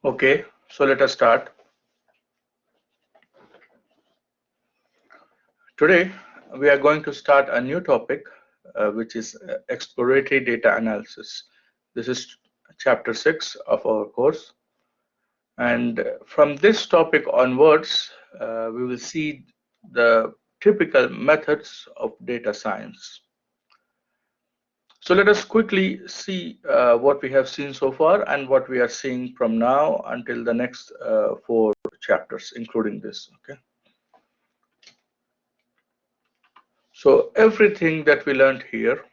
Okay, so let us start. Today, we are going to start a new topic, which is exploratory data analysis. This is chapter 6 of our course. And from this topic onwards, we will see the typical methods of data science. So let us quickly see what we have seen so far and what we are seeing from now until the next 4 chapters, including this. Okay. So everything that we learned here,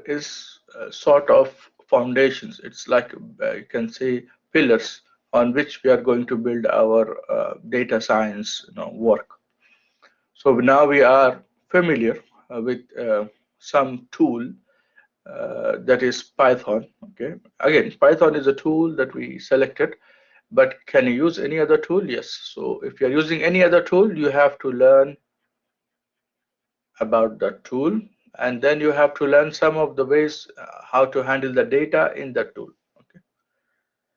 is sort of foundations. It's like you can say pillars on which we are going to build our data science, work. So now we are familiar with some tool that is Python. Okay. Again, Python is a tool that we selected, but can you use any other tool? Yes. So if you're using any other tool, you have to learn about the tool, and then you have to learn some of the ways how to handle the data in that tool. Okay.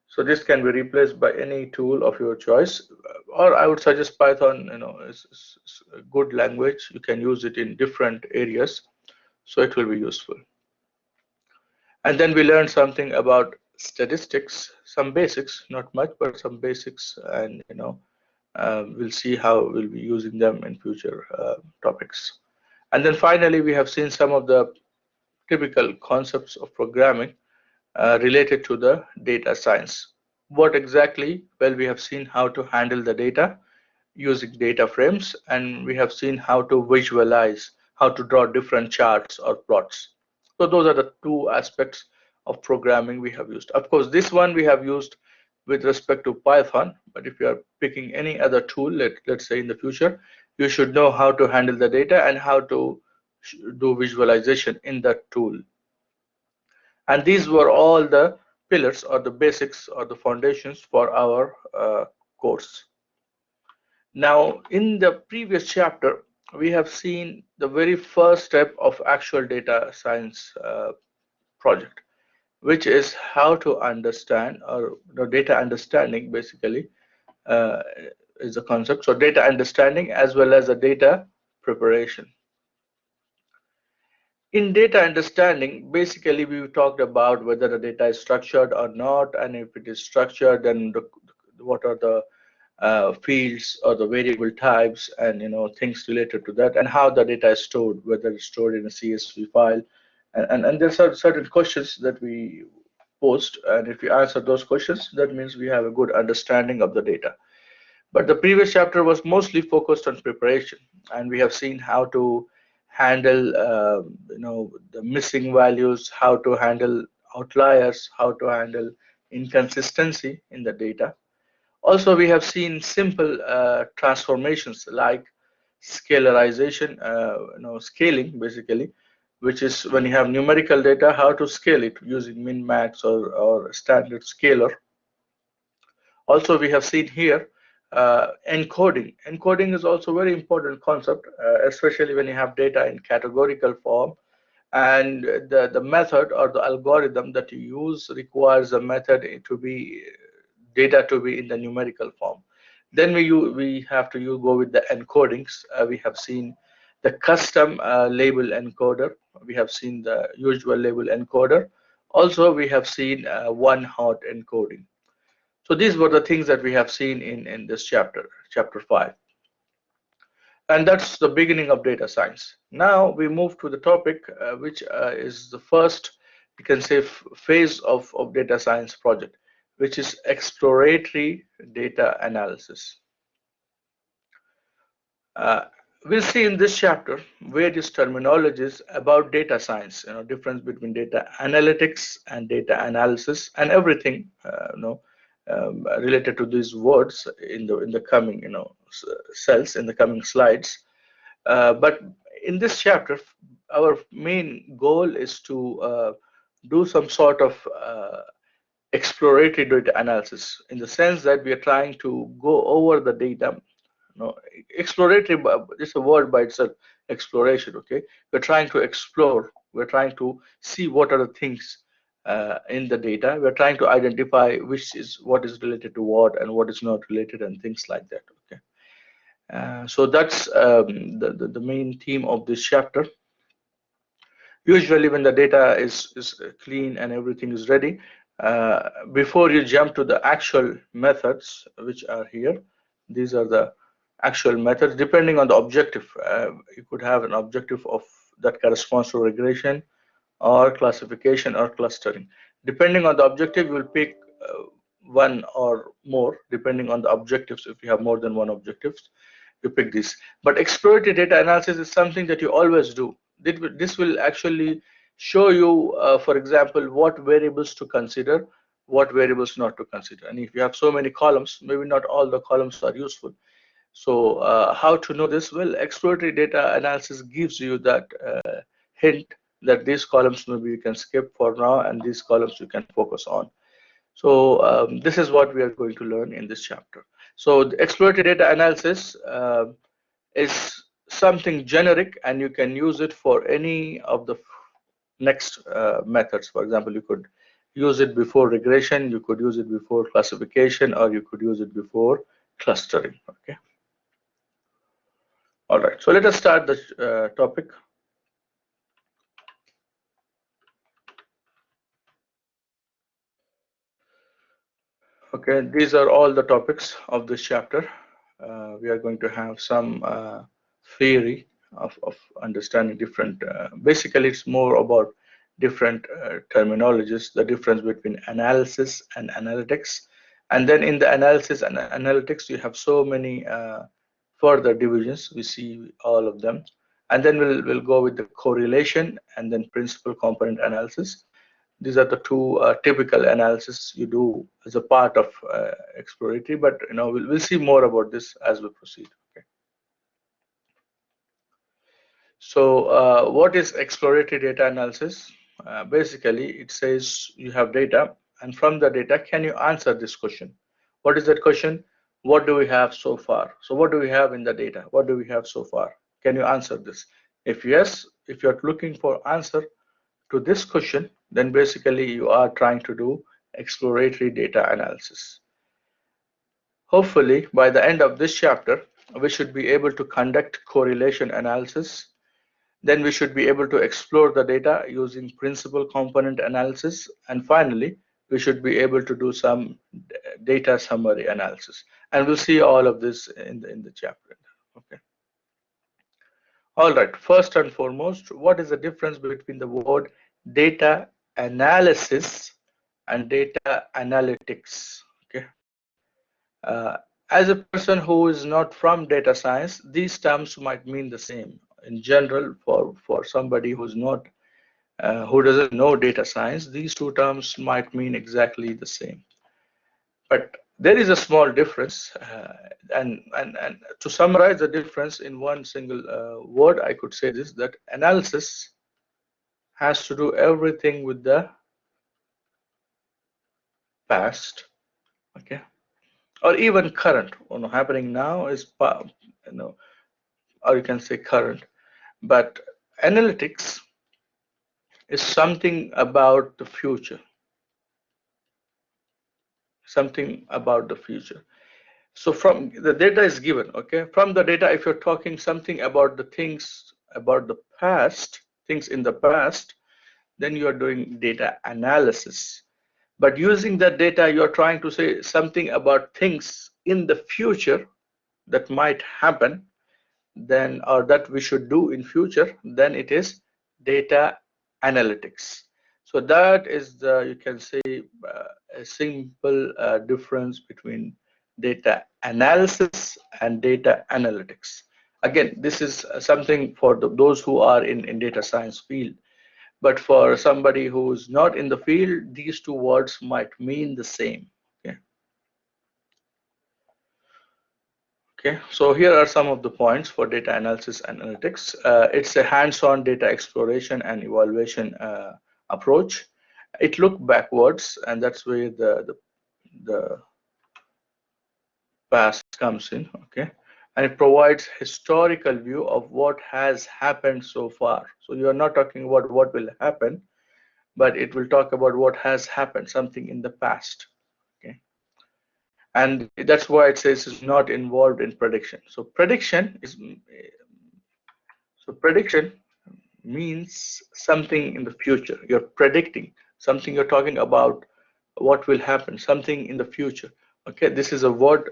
So this can be replaced by any tool of your choice, or I would suggest Python. Is a good language. You can use it in different areas, so it will be useful. And then we learned something about statistics, some basics, not much, but some basics, and we'll see how we'll be using them in future topics. And then finally, we have seen some of the typical concepts of programming related to the data science. What exactly? Well, we have seen how to handle the data using data frames, and we have seen how to visualize, how to draw different charts or plots. So those are the two aspects of programming we have used. Of course, this one we have used with respect to Python, but if you are picking any other tool, let's say in the future, you should know how to handle the data and how to do visualization in that tool. And these were all the pillars or the basics or the foundations for our course. Now, in the previous chapter, we have seen the very first step of actual data science project, which is how to understand, or data understanding basically uh, is the concept. So data understanding as well as the data preparation. In data understanding, basically we talked about whether the data is structured or not, and if it is structured, then what are the fields or the variable types, and things related to that, and how the data is stored, whether it's stored in a CSV file, and there's certain questions that we post, and if you answer those questions, that means we have a good understanding of the data. But the previous chapter was mostly focused on preparation, and we have seen how to handle the missing values, how to handle outliers, how to handle inconsistency in the data. Also, we have seen simple transformations like scalarization, scaling basically, which is when you have numerical data, how to scale it using min, max, or standard scaler. Also, we have seen here encoding. Encoding is also a very important concept, especially when you have data in categorical form. And the method or the algorithm that you use requires a method to be data to be in the numerical form. Then we have to go with the encodings. We have seen the custom label encoder. We have seen the usual label encoder. Also, we have seen one hot encoding. So these were the things that we have seen in this chapter 5. And that's the beginning of data science. Now we move to the topic, which is the first, you can say, phase of data science project, which is exploratory data analysis. Uh, we'll see in this chapter various terminologies about data science, difference between data analytics and data analysis, and everything, related to these words in the coming, cells in the coming slides. But in this chapter, our main goal is to do some sort of exploratory data analysis, in the sense that we are trying to go over the data. Exploratory is a word by itself, exploration. Okay, we're trying to explore. We're trying to see what are the things in the data. We're trying to identify what is related to what and what is not related and things like that. Okay. So that's the main theme of this chapter. Usually when the data is clean and everything is ready, before you jump to the actual methods which are here, these are the actual methods depending on the objective. You could have an objective of that corresponds to regression or classification or clustering. Depending on the objective, you will pick one or more depending on the objectives. If you have more than one objectives, you pick this. But exploratory data analysis is something that you always do. This will actually show you, for example, what variables to consider, what variables not to consider. And if you have so many columns, maybe not all the columns are useful. So how to know this? Well, exploratory data analysis gives you that hint that these columns maybe you can skip for now and these columns you can focus on. So this is what we are going to learn in this chapter. So the exploratory data analysis is something generic and you can use it for any of the next methods. For example, you could use it before regression, you could use it before classification, or you could use it before clustering. Okay. All right. So let us start the topic. Okay, these are all the topics of this chapter. We are going to have some theory of understanding different, basically it's more about different terminologies, the difference between analysis and analytics. And then in the analysis and analytics, you have so many further divisions, we see all of them. And then we'll go with the correlation and then principal component analysis. These are the two typical analysis you do as a part of exploratory, but we'll see more about this as we proceed. Okay. So what is exploratory data analysis? Basically, it says you have data, and from the data, can you answer this question? What is that question? What do we have so far? So what do we have in the data? What do we have so far? Can you answer this? If yes, if you're looking for answer to this question, then basically you are trying to do exploratory data analysis. Hopefully, by the end of this chapter, we should be able to conduct correlation analysis. Then we should be able to explore the data using principal component analysis. And finally, we should be able to do some data summary analysis. And we'll see all of this in the chapter. Okay. All right, first and foremost, what is the difference between the word data analysis and data analytics? Okay. As a person who is not from data science, these terms might mean the same. In general, for somebody who's not, who doesn't know data science, these two terms might mean exactly the same. But there is a small difference, and to summarize the difference in one single word, I could say this: that analysis has to do everything with the past, okay, or even current. Happening now is, or you can say current. But analytics is something about the future, something about the future. So from the data is given, okay? From the data, if you're talking something about the things about the past, things in the past, then you are doing data analysis. But using that data, you're trying to say something about things in the future that might happen, then, or that we should do in future, then it is data analytics. So that is the, you can say, a simple difference between data analysis and data analytics. Again, this is something for those who are in data science field. But for somebody who's not in the field, these two words might mean the same. Okay. Okay, so here are some of the points for data analysis and analytics. It's a hands-on data exploration and evaluation approach. It looks backwards, and that's where the past comes in. Okay, and it provides historical view of what has happened so far. So you are not talking about what will happen, but it will talk about what has happened, something in the past. Okay, and that's why it says it's not involved in prediction. So prediction means something in the future. You're predicting something, you're talking about what will happen, something in the future. Okay, this is a word.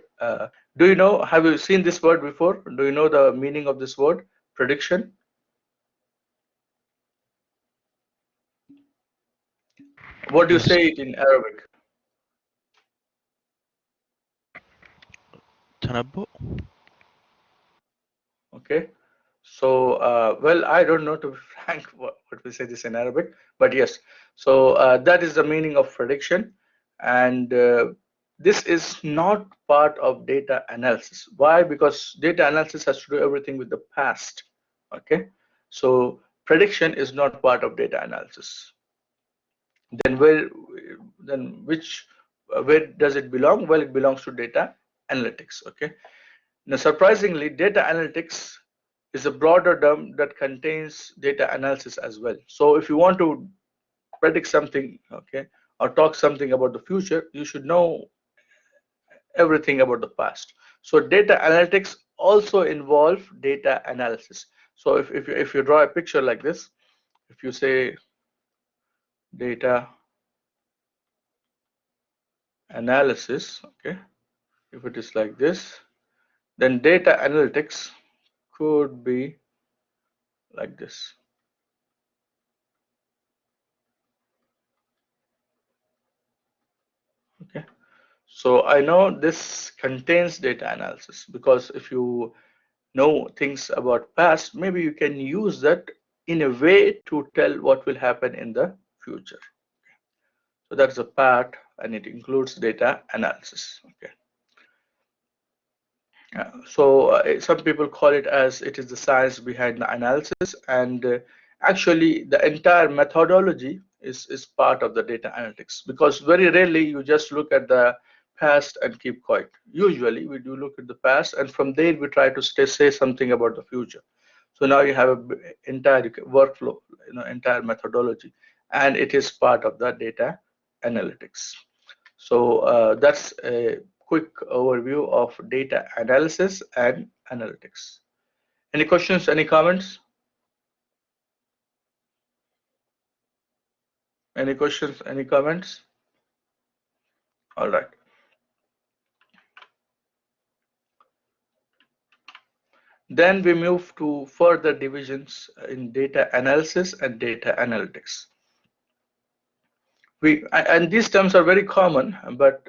Do you know, have you seen this word before? Do you know the meaning of this word, prediction? What do you Yes. say it in Arabic? تنبؤ. Okay, so well, I don't know, to be frank, what we say this in Arabic, but yes. So that is the meaning of prediction, and this is not part of data analysis. Why? Because data analysis has to do everything with the past. Okay, so prediction is not part of data analysis. Then where does it belong? Well, it belongs to data analytics. Okay. Now, surprisingly, data analytics is a broader term that contains data analysis as well. So if you want to predict something, okay, or talk something about the future, you should know everything about the past. So data analytics also involve data analysis. So if you draw a picture like this, if you say data analysis, okay, if it is like this, then data analytics could be like this. Okay, so I know this contains data analysis because if you know things about past, maybe you can use that in a way to tell what will happen in the future. So that's a part, and it includes data analysis. Okay. So some people call it as it is the science behind the analysis, and actually the entire methodology is part of the data analytics, because very rarely you just look at the past and keep quiet. Usually we do look at the past, and from there we try to say something about the future. So now you have a entire workflow, entire methodology, and it is part of the data analytics. So that's a quick overview of data analysis and analytics. Any questions, any comments? Any questions, any comments? All right. Then we move to further divisions in data analysis and data analytics. And these terms are very common, but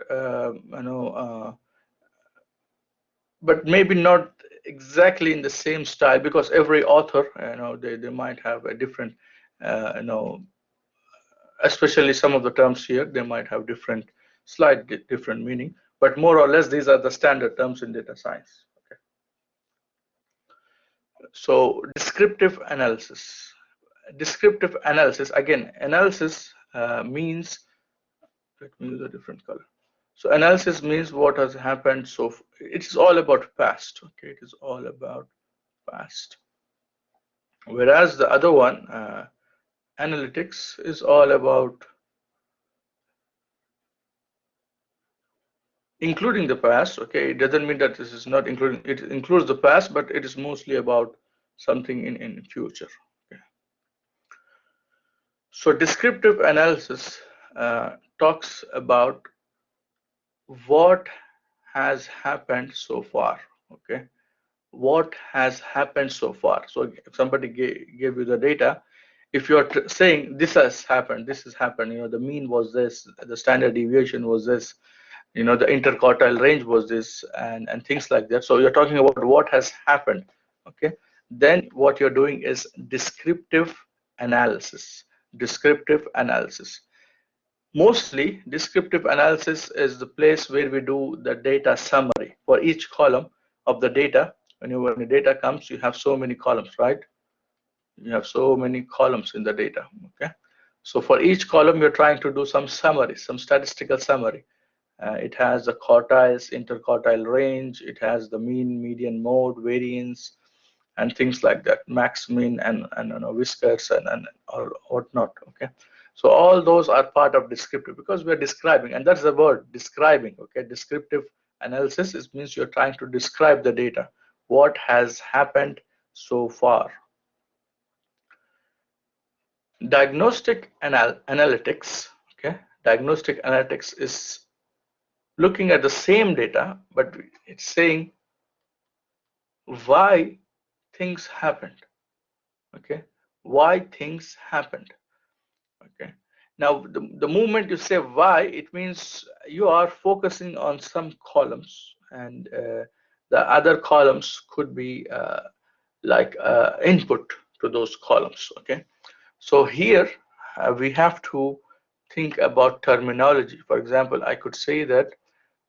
but maybe not exactly in the same style, because every author, they might have a different, especially some of the terms here, they might have different meaning, but more or less these are the standard terms in data science. Okay. So descriptive analysis, again, analysis means, let me use a different color. So analysis means what has happened. So it's all about past. Okay, it is all about past. Whereas the other one, analytics, is all about including the past. Okay, it doesn't mean that this is not including, it includes the past, but it is mostly about something in future. Okay. So descriptive analysis talks about what has happened so far. Okay, what has happened so far. So if somebody gave you the data, if you're saying this has happened, the mean was this, the standard deviation was this, the interquartile range was this, and things like that. So you're talking about what has happened. Okay, then what you're doing is descriptive analysis. Descriptive analysis. Mostly, descriptive analysis is the place where we do the data summary for each column of the data. When the data comes, you have so many columns, right? You have so many columns in the data. Okay, so for each column, you're trying to do some summary, some statistical summary. It has the quartiles, interquartile range. It has the mean, median, mode, variance, and things like that. Max, mean, and whiskers, and or whatnot. Okay, So all those are part of descriptive because we're describing, and that's the word, describing. Okay, descriptive analysis is means you're trying to describe the data, what has happened so far. Diagnostic analytics, okay, diagnostic analytics is looking at the same data, but it's saying why things happened. Okay, why things happened. Okay, now the moment you say why, it means you are focusing on some columns, and the other columns could be like input to those columns. Okay, so here we have to think about terminology. For example, I could say that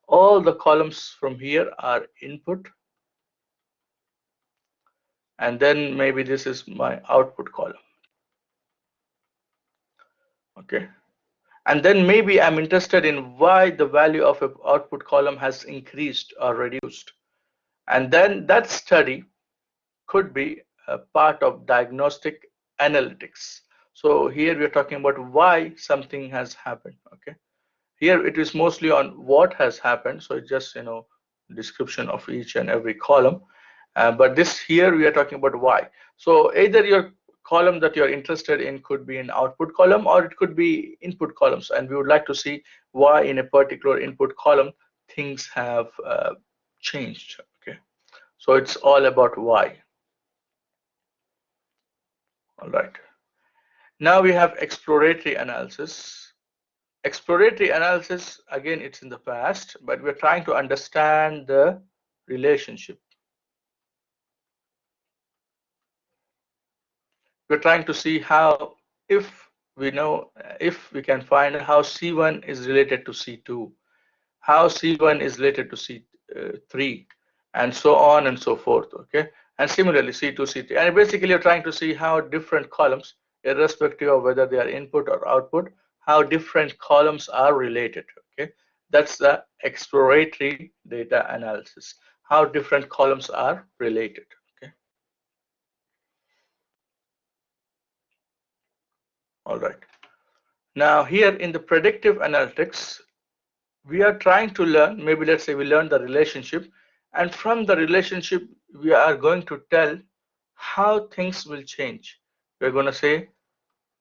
all the columns from here are input, and then maybe this is my output column. Okay, and then maybe I'm interested in why the value of an output column has increased or reduced, and then that study could be a part of diagnostic analytics. So here we're talking about why something has happened. Okay, here it is mostly on what has happened, so it's just description of each and every column. But this here we are talking about why. So either your column that you're interested in could be an output column, or it could be input columns, and we would like to see why in a particular input column things have changed. Okay, so it's all about why. All right, now we have exploratory analysis. Exploratory analysis, again, it's in the past, but we're trying to understand the relationship. We're trying to see how, if we know, if we can find how C1 is related to C2, how C1 is related to C3, and so on and so forth. Okay, and similarly C2, C3, and basically you're trying to see how different columns, irrespective of whether they are input or output, how different columns are related. Okay, that's the exploratory data analysis, how different columns are related. Okay, all right. Now here in the predictive analytics, we are trying to learn, maybe let's say we learn the relationship, and from the relationship we are going to tell how things will change. We're going to say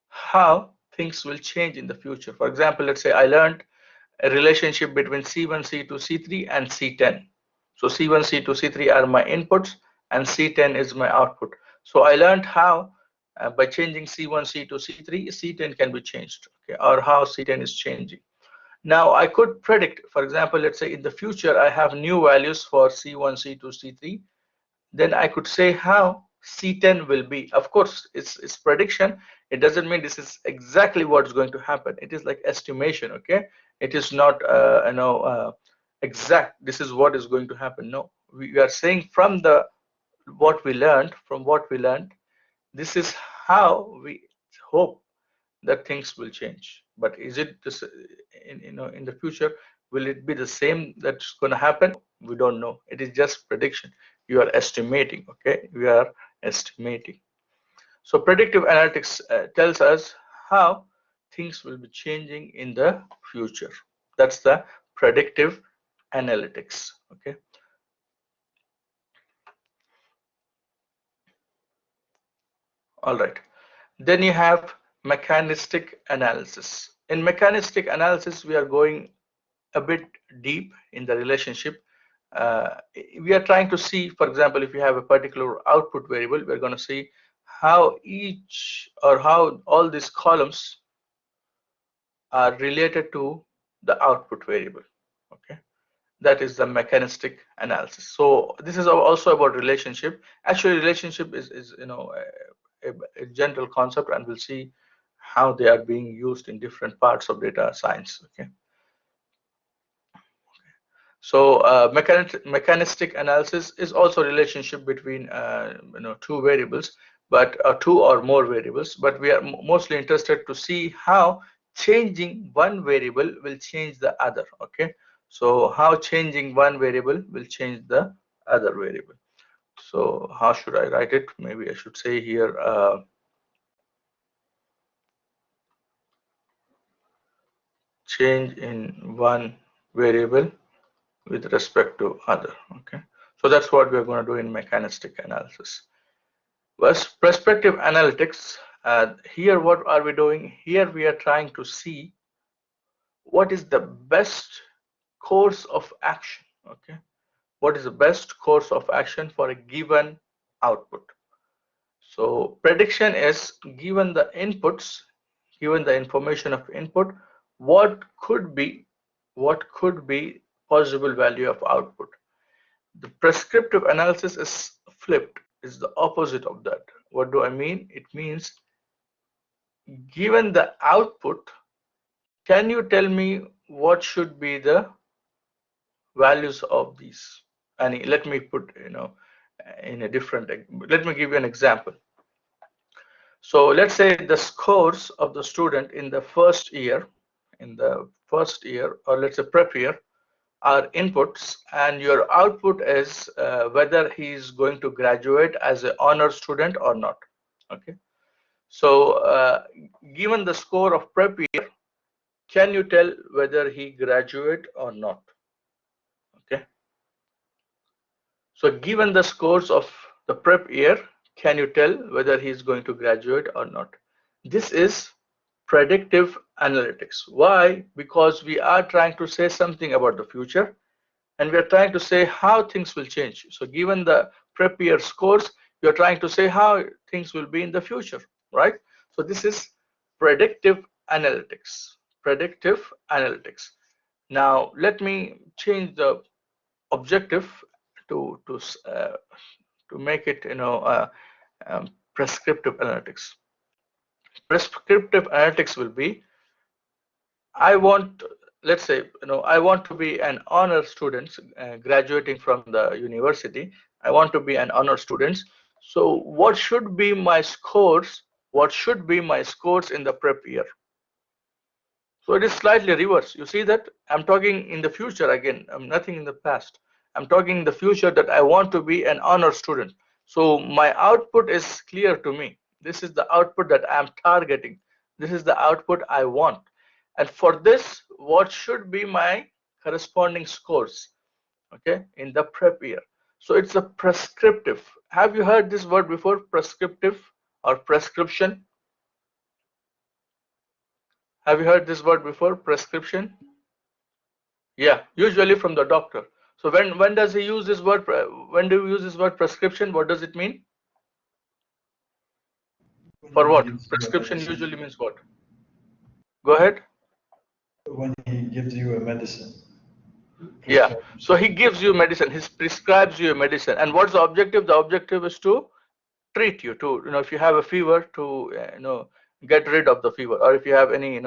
how things will change in the future. For example, let's say I learned a relationship between C1, C2, C3 and C10. So C1, C2, C3 are my inputs and C10 is my output. So I learned how by changing C1, C2, C3, C10 can be changed, okay, or how C10 is changing. Now I could predict, for example, let's say in the future I have new values for C1, C2, C3, then I could say how C10 will be. Of course, it's prediction. It doesn't mean this is exactly what's going to happen. It is like estimation, okay? It is not, exact. This is what is going to happen. No, we are saying from what we learned, this is how we hope that things will change. But is it this in the future, will it be the same that's going to happen? We don't know. It is just prediction. You are estimating. Okay, we are estimating. So predictive analytics tells us how things will be changing in the future. That's the predictive analytics. Okay, all right. Then you have mechanistic analysis. In mechanistic analysis, we are going a bit deep in the relationship. We are trying to see, for example, if you have a particular output variable, we're going to see how each or how all these columns are related to the output variable. Okay, that is the mechanistic analysis. So this is also about relationship. Actually, relationship is a general concept, and we'll see how they are being used in different parts of data science. Okay. So mechanistic analysis is also relationship between two variables, but two or more variables. But we are mostly interested to see how changing one variable will change the other. Okay, so how changing one variable will change the other variable. So how should I write it? Maybe I should say here. change in one variable with respect to other. Okay, so that's what we're going to do in mechanistic analysis. Perspective analytics, here what are we doing? Here we are trying to see what is the best course of action. Okay, what is the best course of action for a given output? So prediction is given the inputs, given the information of input, what could be possible value of output. The prescriptive analysis is flipped, is the opposite of that. What do I mean? It means given the output, can you tell me what should be the values of these? And let me put, in a different, let me give you an example. So let's say the scores of the student in the first year, or let's say prep year, are inputs, and your output is whether he's going to graduate as an honor student or not. Okay. So given the score of prep year, can you tell whether he graduate or not? Okay. So given the scores of the prep year, can you tell whether he's going to graduate or not? This is predictive analytics. Why? Because we are trying to say something about the future, and we are trying to say how things will change. So given the prep year scores, you're trying to say how things will be in the future, right? So this is predictive analytics. Predictive analytics. Now let me change the objective to to to make it, prescriptive analytics. Prescriptive analytics will be, I want, let's say, I want to be an honor student graduating from the university. I want to be an honor student. So what should be my scores? What should be my scores in the prep year? So it is slightly reverse. You see that I'm talking in the future again. I'm nothing in the past. I'm talking in the future that I want to be an honor student. So my output is clear to me. This is the output that I'm targeting. This is the output I want. And for this, what should be my corresponding scores, okay, in the prep year? So it's a prescriptive. Have you heard this word before? Prescriptive or prescription? Have you heard this word before? Prescription? Yeah, usually from the doctor. So when does he use this word? When do you use this word prescription? What does it mean? For what? Prescription usually means what? Go ahead. When he gives you a medicine. Yeah, so he gives you medicine, he prescribes you a medicine. And what's the objective? The objective is to treat you, to, if you have a fever, to, get rid of the fever, or if you have any,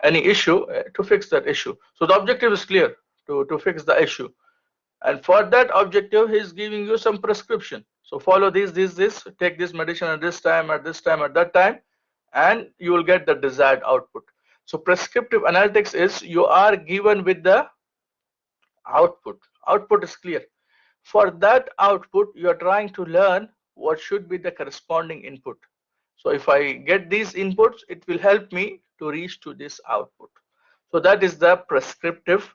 any issue, to fix that issue. So the objective is clear, to fix the issue. And for that objective, he's giving you some prescription. So follow this, take this medicine at this time, at that time, and you will get the desired output. So prescriptive analytics is you are given with the output. Output is clear. For that output, you are trying to learn what should be the corresponding input. So if I get these inputs, it will help me to reach to this output. So that is the prescriptive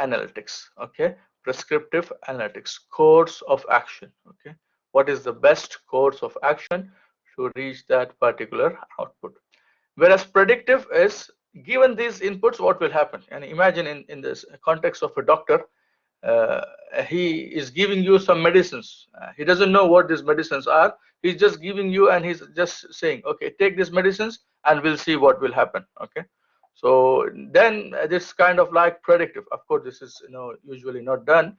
analytics. Okay, prescriptive analytics, course of action. Okay, what is the best course of action to reach that particular output? Whereas predictive is, given these inputs, what will happen? And imagine in this context of a doctor, uh, he is giving you some medicines. He doesn't know what these medicines are. He's just giving you, and he's just saying, okay, take these medicines and we'll see what will happen. Okay, so then this kind of like predictive. Of course, this is, usually not done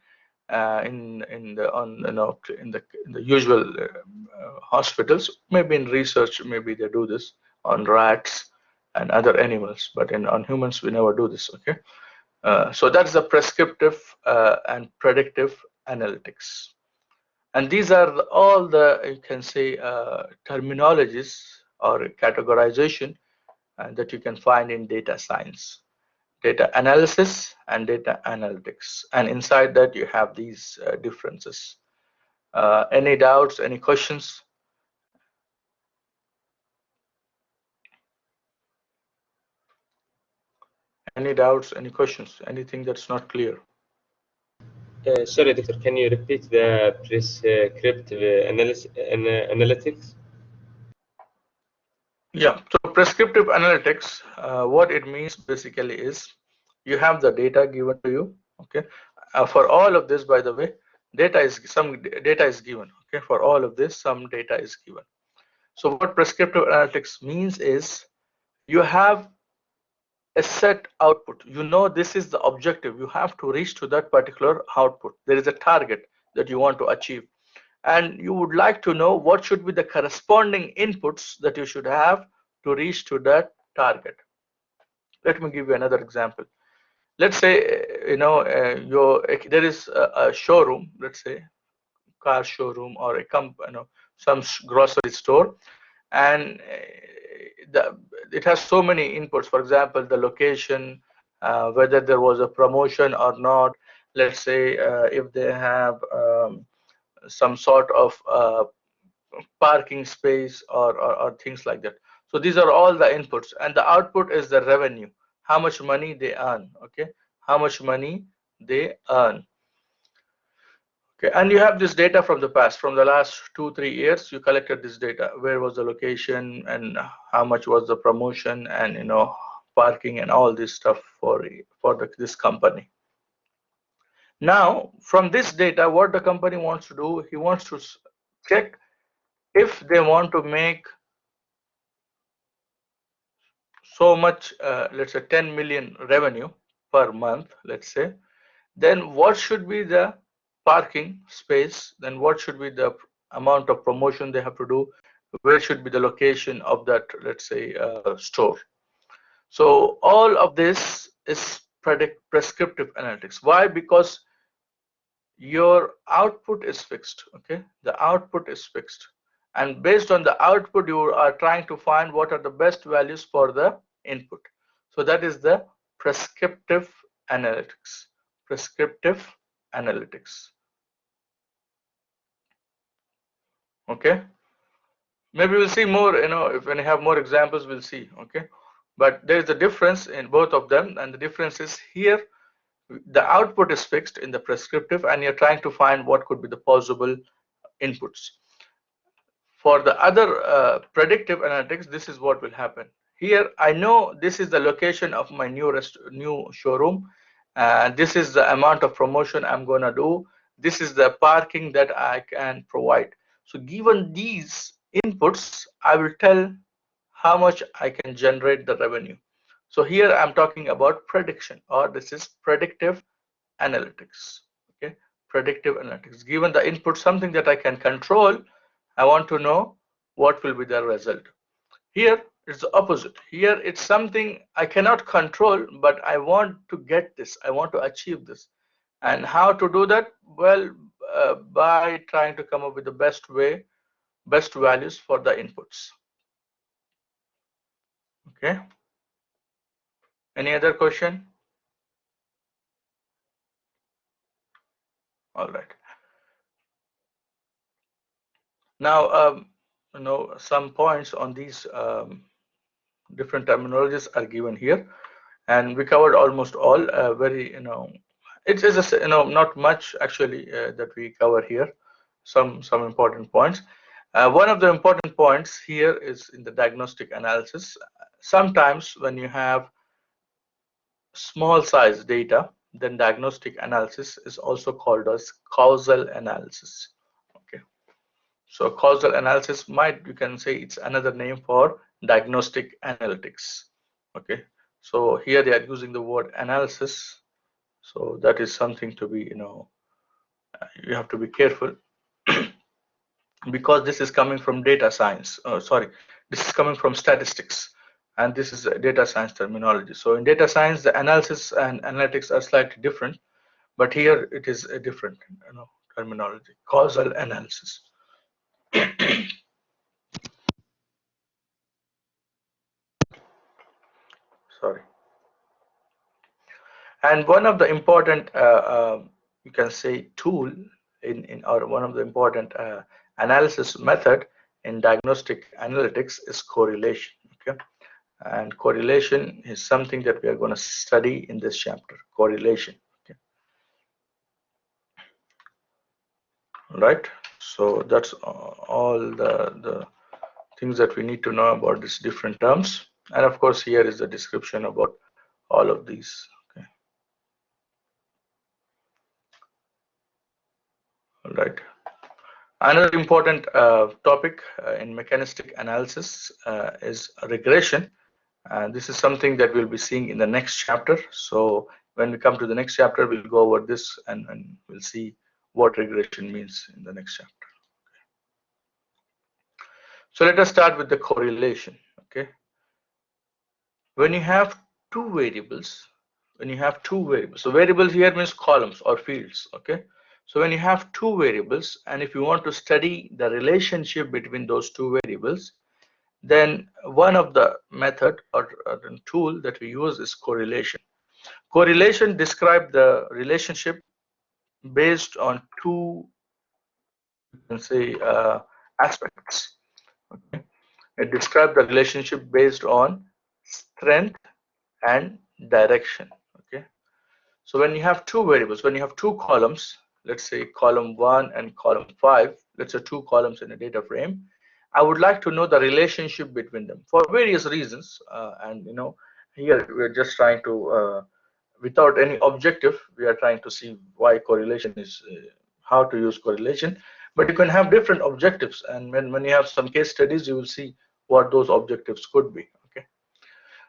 in the on in the usual hospitals. Maybe in research, maybe they do this on rats and other animals, but on humans we never do this. Okay, so that's the prescriptive and predictive analytics. And these are all the, you can say, terminologies or categorization that you can find in data science, data analysis and data analytics. And inside that you have these differences. Any doubts, any questions? Any doubts, any questions, anything that's not clear? Sorry, Doctor, can you repeat the prescriptive analytics? Yeah, so prescriptive analytics, what it means basically is you have the data given to you. Okay, for all of this, by the way, some data is given. Okay, for all of this, some data is given. So what prescriptive analytics means is you have a set output. You know this is the objective. You have to reach to that particular output. There is a target that you want to achieve, and you would like to know what should be the corresponding inputs that you should have to reach to that target. Let me give you another example. Let's say there is a showroom, let's say car showroom or some grocery store, and it has so many inputs. For example, the location, whether there was a promotion or not. Let's say if they have some sort of parking space or things like that. So these are all the inputs, and the output is the revenue, how much money they earn. Okay, how much money they earn. Okay, and you have this data from the past, from the last 2-3 years. You collected this data. Where was the location, and how much was the promotion, and parking and all this stuff for this company. Now, from this data, what the company wants to do, he wants to check if they want to make so much, let's say 10 million revenue per month, let's say, then what should be the parking space, then what should be the amount of promotion they have to do, where should be the location of that, let's say, store. So all of this is prescriptive analytics. Why? Because your output is fixed. Okay, the output is fixed, and based on the output you are trying to find what are the best values for the input. So that is the prescriptive analytics. Prescriptive analytics. Okay, maybe we'll see more, if when I have more examples we'll see. Okay, but there is a difference in both of them, and the difference is here the output is fixed in the prescriptive, and you're trying to find what could be the possible inputs. For the other predictive analytics, this is what will happen. Here, I know this is the location of my new showroom. This is the amount of promotion I'm going to do. This is the parking that I can provide. So given these inputs, I will tell how much I can generate the revenue. So here I'm talking about prediction, or this is predictive analytics. Okay, predictive analytics. Given the input, something that I can control, I want to know what will be the result. Here it's the opposite. Here it's something I cannot control, but I want to get this. I want to achieve this. And how to do that? Well, by trying to come up with the best way, best values for the inputs. Okay. Any other question? All right. Now, some points on these different terminologies are given here, and we covered almost all. Very, it is not much actually that we cover here. Some important points. One of the important points here is in the diagnostic analysis. Sometimes when you have small size data, then diagnostic analysis is also called as causal analysis. Okay, so causal analysis you can say it's another name for diagnostic analytics. Okay, so here they are using the word analysis, so that is something to be, you have to be careful because this is coming from data science. Sorry, this is coming from statistics, and this is a data science terminology. So in data science, the analysis and analytics are slightly different, but here it is a different, terminology, causal analysis. Sorry. And one of the important, you can say, tool or one of the important analysis method in diagnostic analytics is correlation. Okay, And correlation is something that we are going to study in this chapter, correlation. Okay. Right. So that's all the things that we need to know about these different terms. And of course, here is the description about all of these. Okay. All right. Another important topic in mechanistic analysis is regression. And this is something that we'll be seeing in the next chapter. So when we come to the next chapter, we'll go over this and we'll see what regression means in the next chapter. So let us start with the correlation. Okay. When you have two variables, so variables here means columns or fields. Okay. So when you have two variables, and if you want to study the relationship between those two variables, then one of the method or the tool that we use is correlation. Correlation describes the relationship based on two, you can say, aspects. Okay? It describes the relationship based on strength and direction. Okay. So when you have two variables, when you have two columns, let's say column 1 and column 5, let's say two columns in a data frame, I would like to know the relationship between them for various reasons. And here we're just trying to, without any objective, we are trying to see why correlation is, how to use correlation. But you can have different objectives, and when you have some case studies, you will see what those objectives could be. Okay.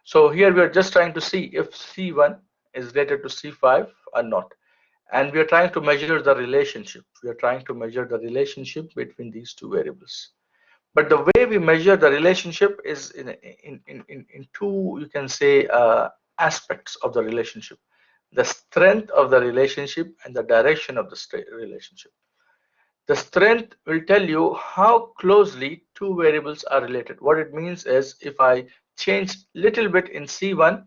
So here we are just trying to see if C1 is related to C5 or not. And we are trying to measure the relationship. We are trying to measure the relationship between these two variables. But the way we measure the relationship is in two, you can say, aspects of the relationship: the strength of the relationship and the direction of the relationship. The strength will tell you how closely two variables are related. What it means is, if I change little bit in C1,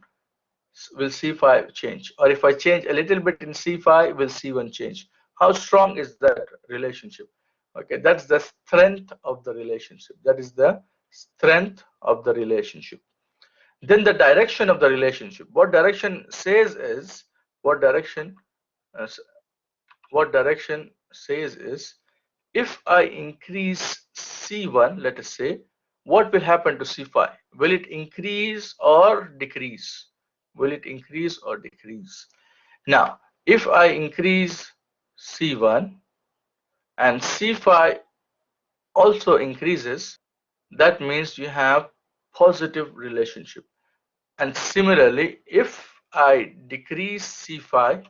will C5 change? Or if I change a little bit in C5, will C1 change? How strong is that relationship? Okay, that's the strength of the relationship. That is the strength of the relationship. Then the direction of the relationship. What direction says is, what direction uh, what direction says is, if I increase C1, let us say, what will happen to C5? Will it increase or decrease? Will it increase or decrease? Now, if I increase C1 and C5 also increases, that means you have positive relationship. And similarly, if I decrease C5,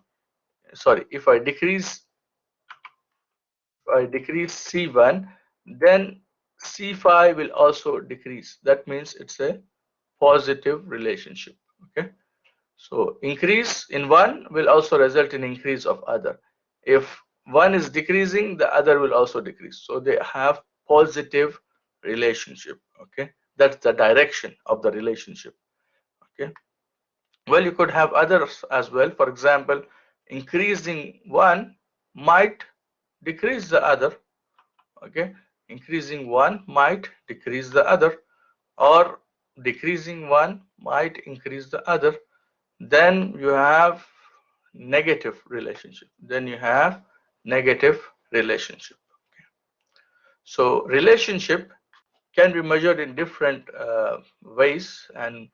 sorry, if I decrease C1, then C5 will also decrease. That means it's a positive relationship. Okay. So increase in one will also result in increase of other. If one is decreasing, the other will also decrease. So they have positive relationship. Okay. That's the direction of the relationship. Okay. Well, you could have others as well. For example, increasing one might decrease the other. Okay. Increasing one might decrease the other, or decreasing one might increase the other. Then you have negative relationship. So relationship can be measured in different ways, and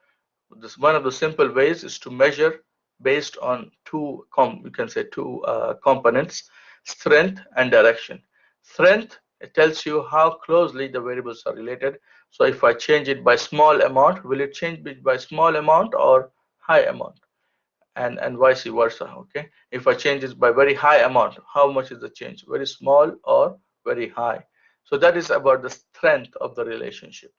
this one of the simple ways is to measure based on two components: strength and direction. Strength, it tells you how closely the variables are related. So if I change it by small amount, will it change it by small amount or high amount? And vice versa. Okay, if I change it by very high amount, how much is the change? Very small or very high? So that is about the strength of the relationship.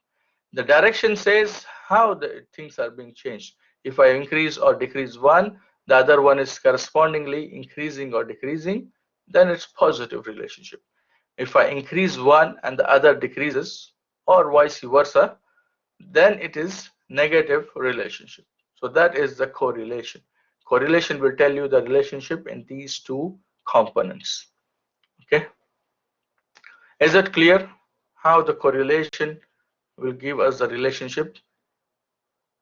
The direction says how the things are being changed. If I increase or decrease one, the other one is correspondingly increasing or decreasing, then it's positive relationship. If I increase one and the other decreases, or vice versa, then it is negative relationship. So that is the correlation. Correlation will tell you the relationship in these two components. Okay. Is it clear how the correlation will give us the relationship?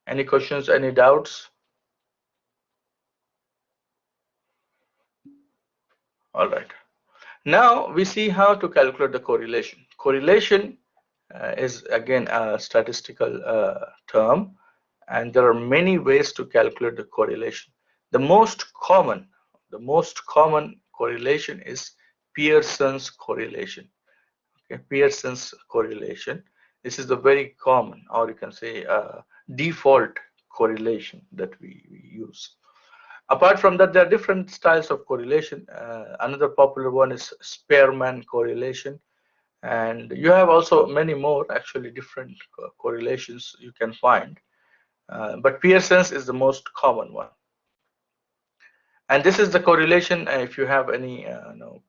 Any questions, any doubts? All right. Now we see how to calculate the correlation. Correlation is again a statistical term, and there are many ways to calculate the correlation. The most common correlation is Pearson's correlation. Okay, Pearson's correlation. This is the very common, or you can say default correlation that we use. Apart from that, there are different styles of correlation. Another popular one is Spearman correlation, and you have also many more actually different correlations you can find. But Pearson's is the most common one. And this is the correlation. If you have any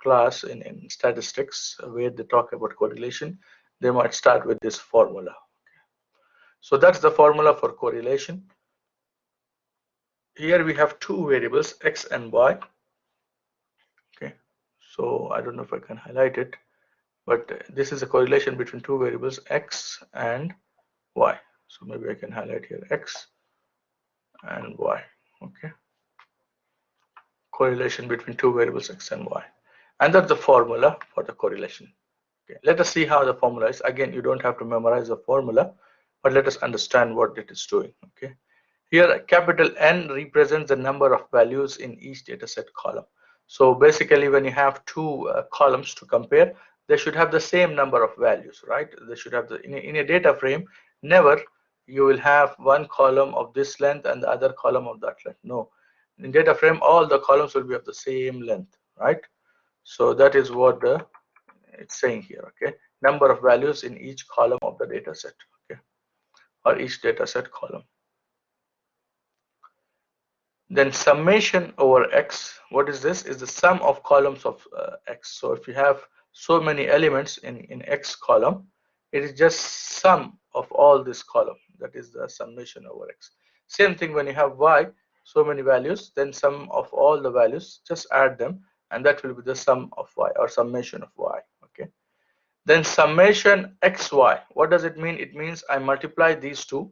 class in statistics where they talk about correlation, they might start with this formula. So that's the formula for correlation. Here we have two variables, x and y. Okay, so I don't know if I can highlight it, but this is a correlation between two variables, x and y. So maybe I can highlight here x and y. Okay, correlation between two variables, x and y, and that's the formula for the correlation. Okay, let us see how the formula is. Again, you don't have to memorize the formula, but let us understand what it is doing. Okay, here capital N represents the number of values in each dataset column. So basically, when you have two columns to compare, they should have the same number of values, right? They should have the in a data frame. Never you will have one column of this length and the other column of that length. No, in data frame, all the columns will be of the same length, right? So that is what it's saying here. Okay, number of values in each column of the data set. Okay, or each data set column. Then summation over x, what is this? Is the sum of columns of x. So if you have so many elements in x column, it is just sum of all this column. That is the summation over x. Same thing when you have y, so many values, then sum of all the values, just add them, and that will be the sum of y, or summation of y. Okay. Then summation xy, what does it mean? It means I multiply these two,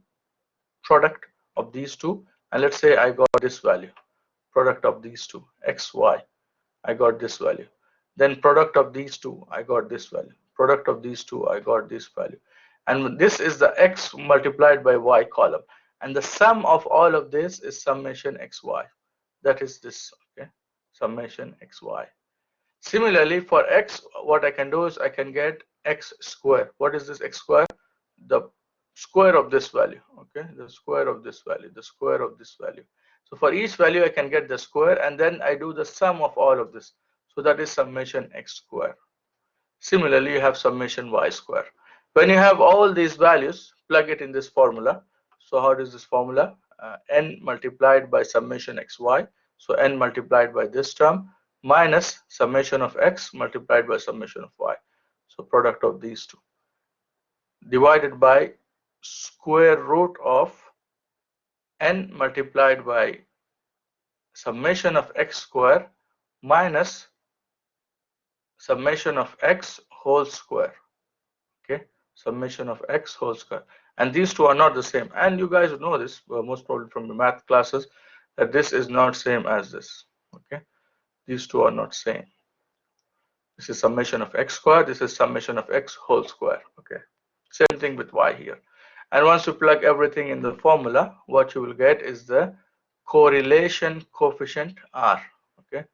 product of these two, and let's say I got this value, product of these two, xy, I got this value. Then product of these two, I got this value. Product of these two, I got this value. And this is the x multiplied by y column. And the sum of all of this is summation xy. That is this, okay? Summation xy. Similarly, for x, what I can do is I can get x square. What is this x square? The square of this value, okay? The square of this value, the square of this value. So for each value, I can get the square, and then I do the sum of all of this. So that is summation x square. Similarly, you have summation y square. When you have all these values, plug it in this formula. So how does this formula? N multiplied by summation xy. So n multiplied by this term minus summation of x multiplied by summation of y. So product of these two divided by square root of n multiplied by summation of x square minus summation of x whole square. Okay, summation of x whole square, and these two are not the same, and you guys know this most probably from the math classes, that this is not same as this. Okay, these two are not same. This is summation of x square, this is summation of x whole square. Okay, same thing with y here. And once you plug everything in the formula, what you will get is the correlation coefficient r. Okay,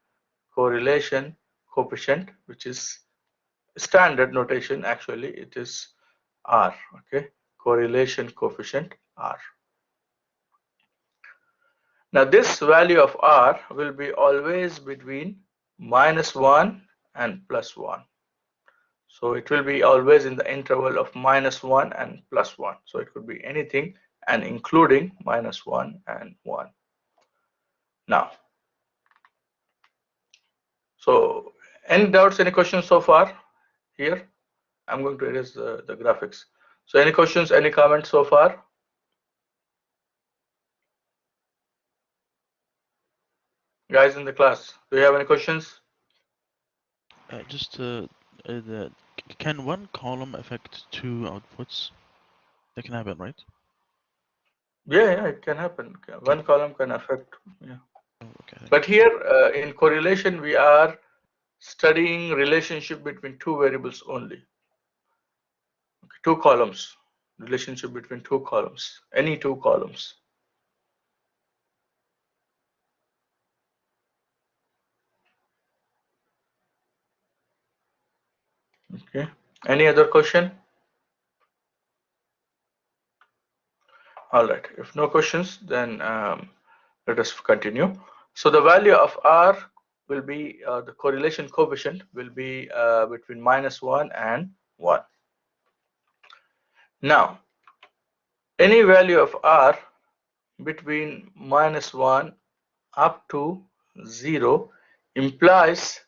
correlation coefficient, which is standard notation. Actually it is r. Okay, correlation coefficient r. Now this value of r will be always between -1 and +1. So it will be always in the interval of -1 and +1. So it could be anything and including -1 and 1. Now, so any doubts, any questions so far here? I'm going to erase the graphics. So any questions, any comments so far? Guys in the class, do you have any questions? Can one column affect two outputs? That can happen, right? Yeah, it can happen. One column can affect. Yeah. Okay. But here in correlation, we are studying relationship between two variables only. Okay, two columns. Relationship between two columns. Any two columns. Okay. Any other question? All right. If no questions, then let us continue. So the value of R will be the correlation coefficient will be between -1 and 1. Now, any value of R between -1 up to 0 implies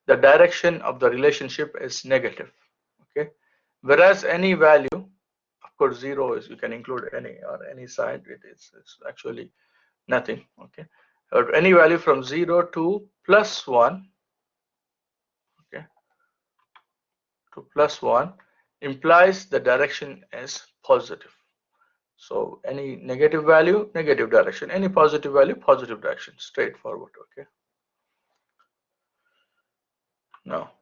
the direction of the relationship is negative. Okay. Whereas any value, of course, 0 is, you can include any or any side, it's actually nothing. Okay. Or any value from 0 to +1, okay, to +1 implies the direction is positive. So any negative value, negative direction, any positive value, positive direction, straightforward. Okay. Now,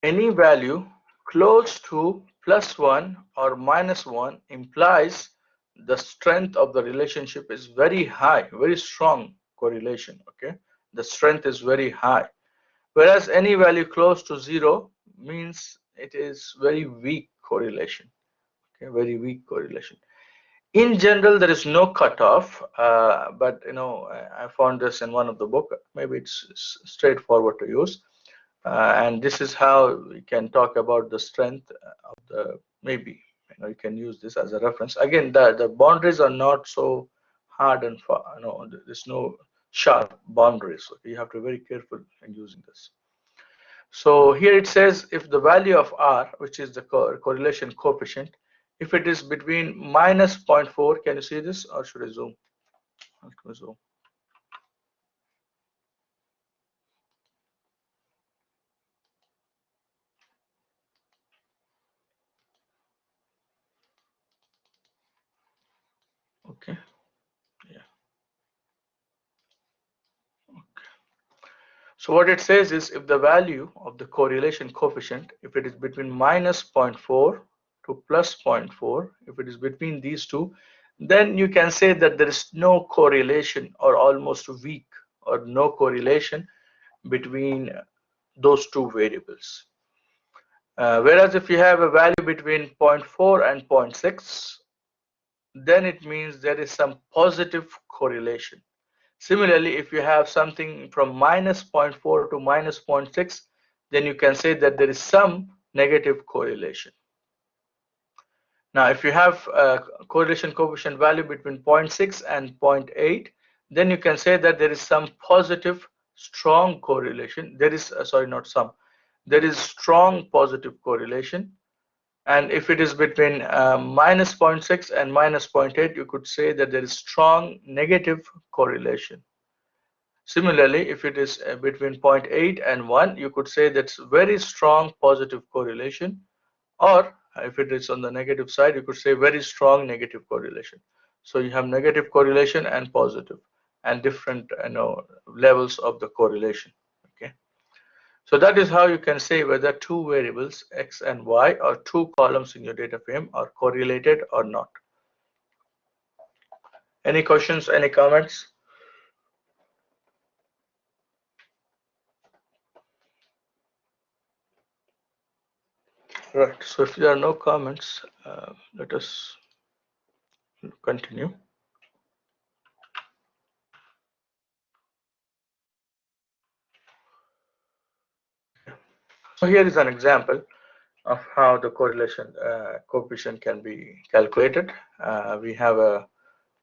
any value close to +1 or -1 implies the strength of the relationship is very high, very strong correlation. Okay, the strength is very high. Whereas any value close to 0 means it is very weak correlation. Okay, very weak correlation. In general, there is no cutoff, but I found this in one of the book. Maybe it's straightforward to use, and this is how we can talk about the strength of the. Maybe you can use this as a reference. Again, the boundaries are not so hard and far. There's no sharp boundaries. So you have to be very careful in using this. So here it says if the value of R, which is the correlation coefficient, if it is between -0.4, can you see this, or should I zoom? Let me zoom. Okay. Yeah. Okay. So what it says is if the value of the correlation coefficient, if it is between -0.4 to +0.4, if it is between these two, then you can say that there is no correlation or almost weak or no correlation between those two variables. Whereas if you have a value between 0.4 and 0.6, then it means there is some positive correlation. Similarly, if you have something from -0.4 to -0.6, then you can say that there is some negative correlation. Now, if you have a correlation coefficient value between 0.6 and 0.8, then you can say that there is some positive, strong correlation. There is, sorry, not some, there is strong positive correlation. And if it is between -0.6 and -0.8, you could say that there is strong negative correlation. Similarly, if it is between 0.8 and 1, you could say that's very strong positive correlation. Or if it is on the negative side, you could say very strong negative correlation. So you have negative correlation and positive, and different levels of the correlation. Okay. So that is how you can say whether two variables x and y or two columns in your data frame are correlated or not. Any questions, any comments? Right, so if there are no comments, let us continue. So here is an example of how the correlation coefficient can be calculated. We have a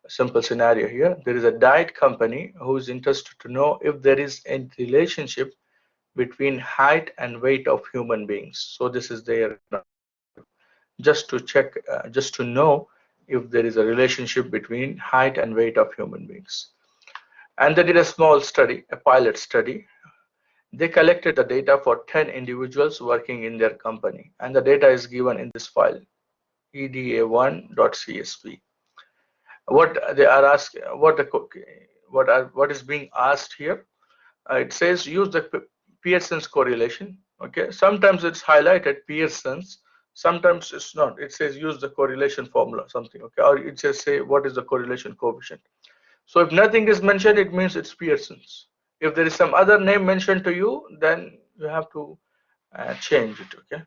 simple scenario here. There is a diet company who is interested to know if there is a relationship between height and weight of human beings. So this is their just to check, just to know if there is a relationship between height and weight of human beings. And they did a small study, a pilot study. They collected the data for 10 individuals working in their company, and the data is given in this file, eda1.csv. what they are asking, what is being asked here. It says use the Pearson's correlation. Okay, sometimes it's highlighted Pearson's, sometimes it's not. It says use the correlation formula, something. Okay, or it just say what is the correlation coefficient. So if nothing is mentioned, it means it's Pearson's. If there is some other name mentioned to you, then you have to change it. Okay.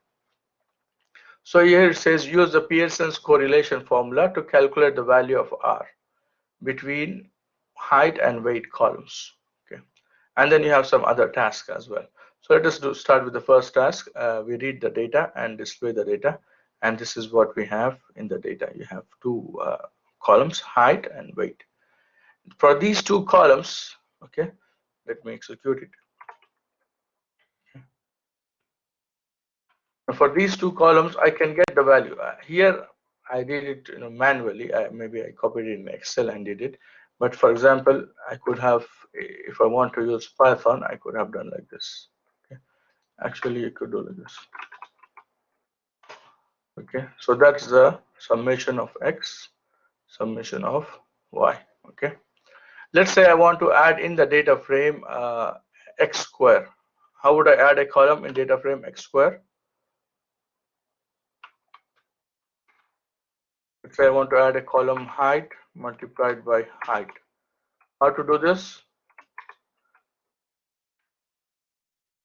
So here it says use the Pearson's correlation formula to calculate the value of R between height and weight columns. Okay, and then you have some other tasks as well. So let us start with the first task. We read the data and display the data, and this is what we have in the data. You have two columns, height and weight. For these two columns, okay, let me execute it. For these two columns, I can get the value. Here, I did it manually. Maybe I copied it in Excel and did it. But for example, I could have, if I want to use Python, I could have done like this. Okay. Actually, you could do like this. Okay, so that's the summation of X, summation of Y. Okay. Let's say I want to add in the data frame X square. How would I add a column in data frame X square? Let's say I want to add a column height multiplied by height. How to do this?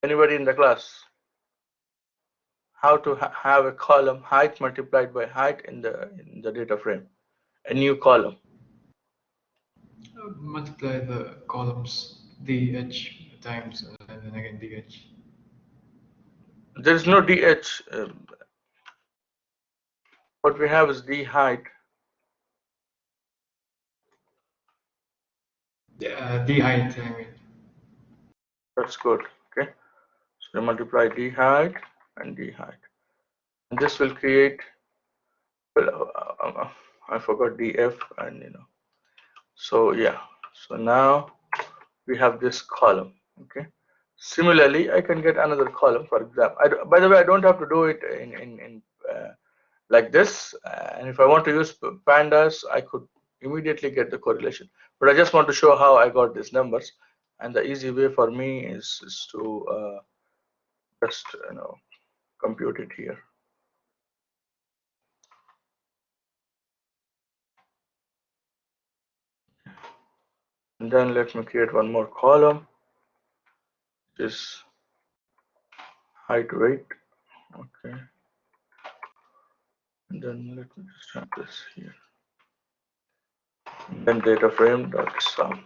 Anybody in the class? How to have a column height multiplied by height in the data frame? A new column. Multiply the columns, DH times, and then again DH. There is no DH. What we have is D height. D height, I mean. That's good. Okay. So you multiply D height and D height. And this will create, well, I forgot DF and So yeah. So now we have this column. Okay. Similarly, I can get another column, for example. By the way, I don't have to do it in like this. And if I want to use pandas, I could immediately get the correlation. But I just want to show how I got these numbers. And the easy way for me is to just compute it here. And then let me create one more column, which is height weight. Okay. And then let me just have this here. And then data frame dot sum.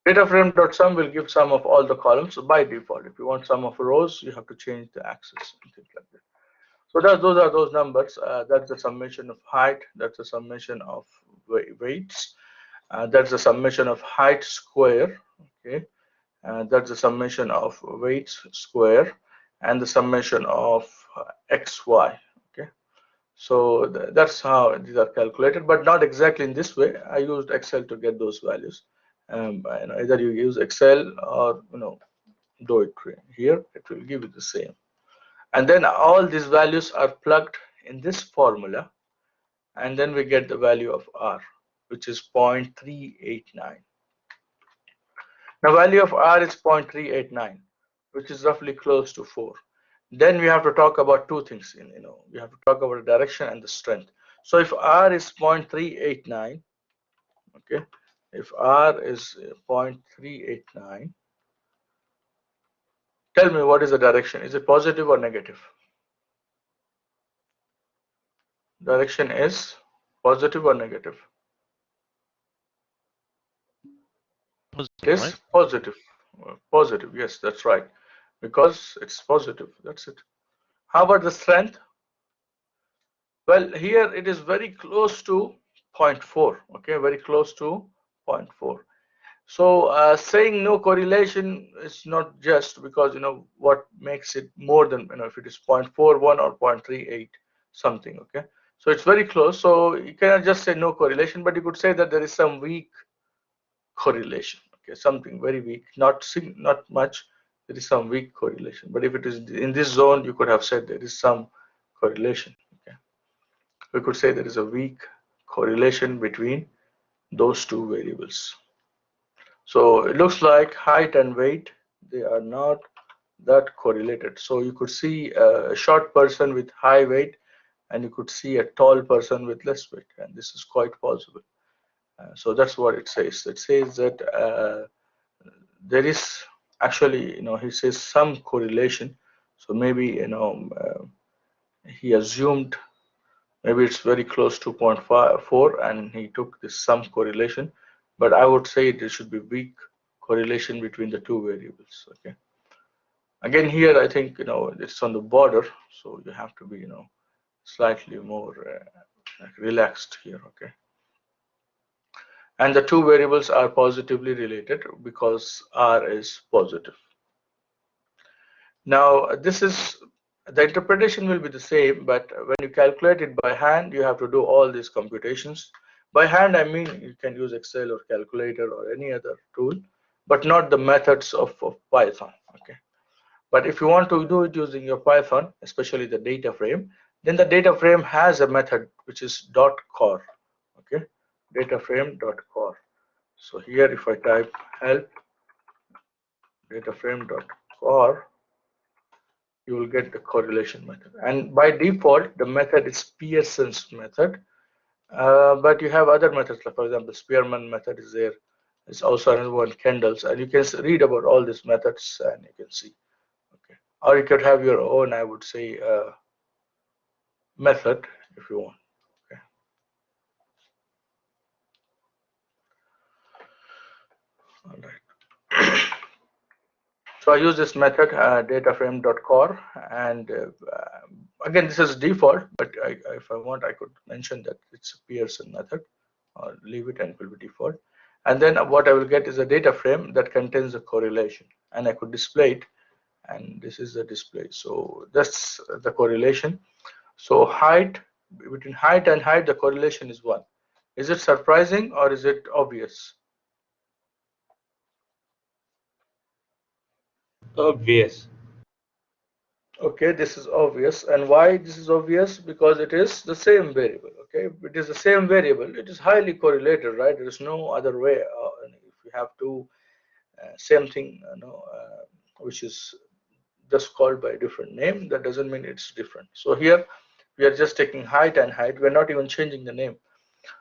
Data frame dot sum will give sum of all the columns by default. If you want sum of rows, you have to change the axis and things like that. So those are those numbers. That's the summation of height. That's the summation of weights. That's the summation of height square. Okay. That's the summation of weights square and the summation of xy. Okay. So that's how these are calculated, but not exactly in this way. I used Excel to get those values. Either you use Excel or do it here. It will give you the same. And then all these values are plugged in this formula, and then we get the value of R, which is 0.389. Now value of R is 0.389, which is roughly close to 4. Then we have to talk about two things. We have to talk about the direction and the strength. So if R is 0.389, okay, if R is 0.389, tell me what is the direction? Is it positive or negative? Direction is positive or negative? It Positive, is right? positive. Positive, yes, that's right. Because it's positive, that's it. How about the strength? Well, here it is very close to 0.4, okay, very close to 0.4. So saying no correlation is not just because what makes it more than if it is 0.41 or 0.38 something, okay. So it's very close. So you cannot just say no correlation, but you could say that there is some weak correlation, okay, something very weak, not much. There is some weak correlation. But if it is in this zone, you could have said there is some correlation. Okay, we could say there is a weak correlation between those two variables. So it looks like height and weight, they are not that correlated. So you could see a short person with high weight, and you could see a tall person with less weight, and this is quite possible. So that's what it says. It says that there is actually, he says some correlation. So maybe, he assumed maybe it's very close to 0.4, and he took this some correlation, but I would say there should be weak correlation between the two variables. Okay. Again, here I think it's on the border, so you have to be slightly more relaxed here. Okay. And the two variables are positively related because R is positive. Now, this is the interpretation will be the same, but when you calculate it by hand, you have to do all these computations. By hand, I mean you can use Excel or calculator or any other tool, but not the methods of Python. Okay. But if you want to do it using your Python, especially the data frame, then the data frame has a method which is .core. Okay, data frame .core. So here, if I type help data frame .core, you will get the correlation method. And by default, the method is Pearson's method. But you have other methods, like for example, Spearman method is there. It's also another one, Kendall's, and you can read about all these methods and you can see. Okay, or you could have your own, I would say, method if you want. Okay. All right. So I use this method, dataframe.core, and again, this is default, but if I want, I could mention that it's a Pearson method, or leave it and it will be default. And then what I will get is a data frame that contains a correlation, and I could display it, and this is the display. So that's the correlation. So height, between height and height, the correlation is 1. Is it surprising or is it obvious? Obvious. Okay, this is obvious. And why this is obvious? Because it is the same variable. Okay, it is the same variable. It is highly correlated, right? There is no other way. If you have two same thing, which is just called by a different name, that doesn't mean it's different. So here we are just taking height and height. We're not even changing the name.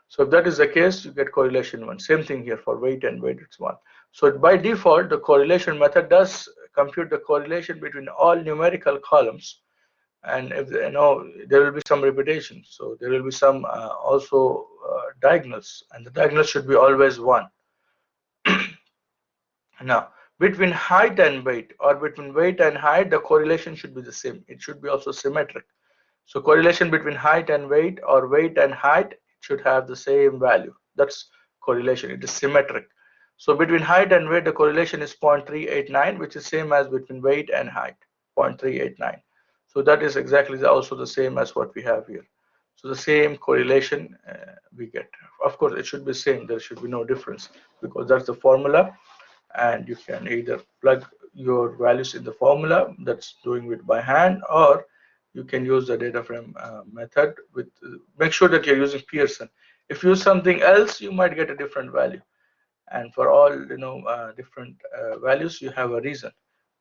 So if that is the case, you get correlation 1. Same thing here for weight and weight, it's 1. So by default, the correlation method does compute the correlation between all numerical columns. And if there will be some repetition, so there will be some also diagonals, and the diagonal should be always 1. Now, between height and weight, or between weight and height, the correlation should be the same. It should be also symmetric. So correlation between height and weight, or weight and height, should have the same value. That's correlation. It is symmetric. So between height and weight, the correlation is 0.389, which is same as between weight and height, 0.389. So that is exactly also the same as what we have here. So the same correlation we get. Of course, it should be same. There should be no difference, because that's the formula, and you can either plug your values in the formula, that's doing it by hand, or you can use the data frame method with make sure that you're using Pearson. If you use something else, you might get a different value, and for all different values, you have a reason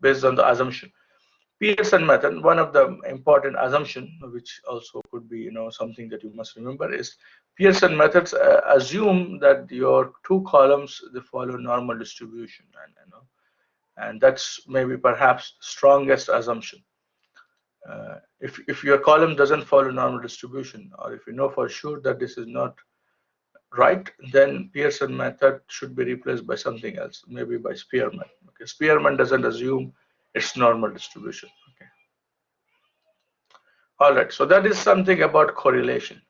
based on the assumption. Pearson method, one of the important assumption, which also could be something that you must remember, is Pearson methods assume that your two columns, they follow normal distribution, and that's maybe perhaps strongest assumption. If your column doesn't follow normal distribution, or if you know for sure that this is not right, then Pearson method should be replaced by something else, maybe by Spearman. Okay, Spearman doesn't assume its normal distribution. Okay. All right, so that is something about correlation.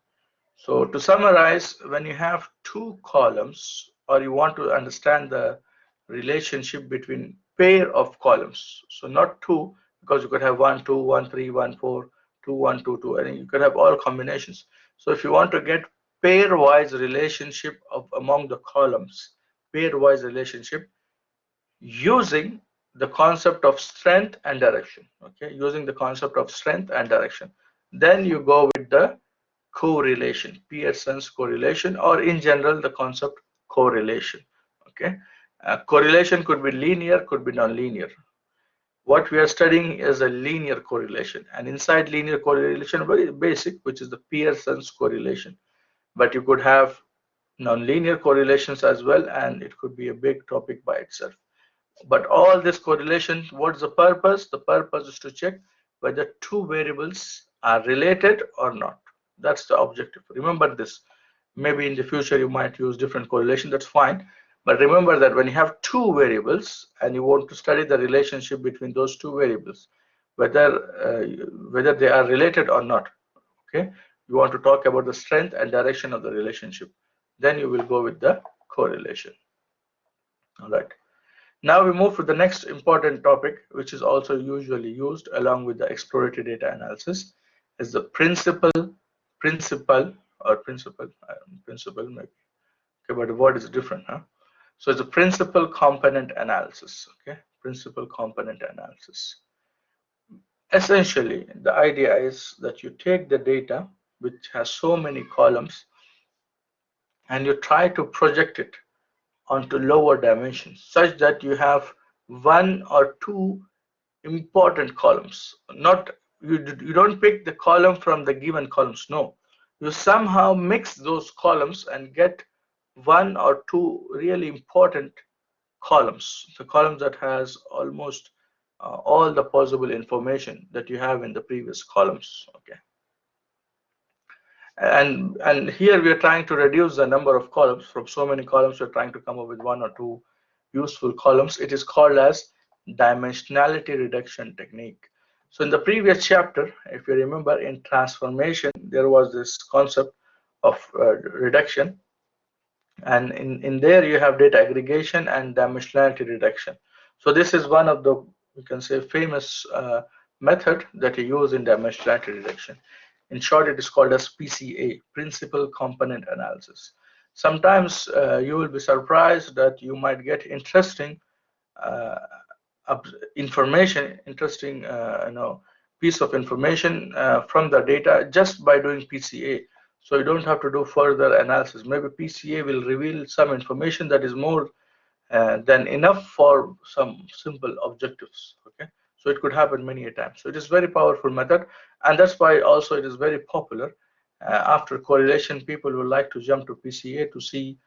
So to summarize, when you have two columns, or you want to understand the relationship between pair of columns, so not two, because you could have 1 2 1 3 1 4 2 1 2 2, and you could have all combinations. So if you want to get pairwise relationship of among the columns, pairwise relationship, using the concept of strength and direction, okay, using the concept of strength and direction, then you go with the correlation, Pearson's correlation, or in general the concept correlation. Okay, correlation could be linear, could be non-linear. What we are studying is a linear correlation, and inside linear correlation, very basic, which is the Pearson's correlation. But you could have non-linear correlations as well, and it could be a big topic by itself. But all this correlation, what's the purpose? The purpose is to check whether two variables are related or not. That's the objective. Remember this. Maybe in the future you might use different correlation, that's fine. But remember that when you have two variables and you want to study the relationship between those two variables, whether whether they are related or not, okay, you want to talk about the strength and direction of the relationship, then you will go with the correlation. All right. Now we move to the next important topic, which is also usually used along with the exploratory data analysis, is the principal maybe. Okay, but the word is different, huh? So it's a principal component analysis. Okay, principal component analysis. Essentially, the idea is that you take the data which has so many columns and you try to project it onto lower dimensions such that you have one or two important columns. Not you don't pick the column from the given columns. No, you somehow mix those columns and get one or two really important columns. The columns that has almost all the possible information that you have in the previous columns. Okay. And here we are trying to reduce the number of columns. From so many columns, we're trying to come up with one or two useful columns. It is called as dimensionality reduction technique. So in the previous chapter, if you remember, in transformation, there was this concept of reduction. And in there you have data aggregation and dimensionality reduction. So this is one of the, you can say, famous method that you use in dimensionality reduction. In short, it is called as PCA, Principal Component Analysis. Sometimes you will be surprised that you might get interesting uh, interesting piece of information from the data just by doing PCA. So you don't have to do further analysis. Maybe PCA will reveal some information that is more than enough for some simple objectives. Okay, so it could happen many a time. So it is very powerful method, and that's why also it is very popular. After correlation, people will like to jump to PCA to see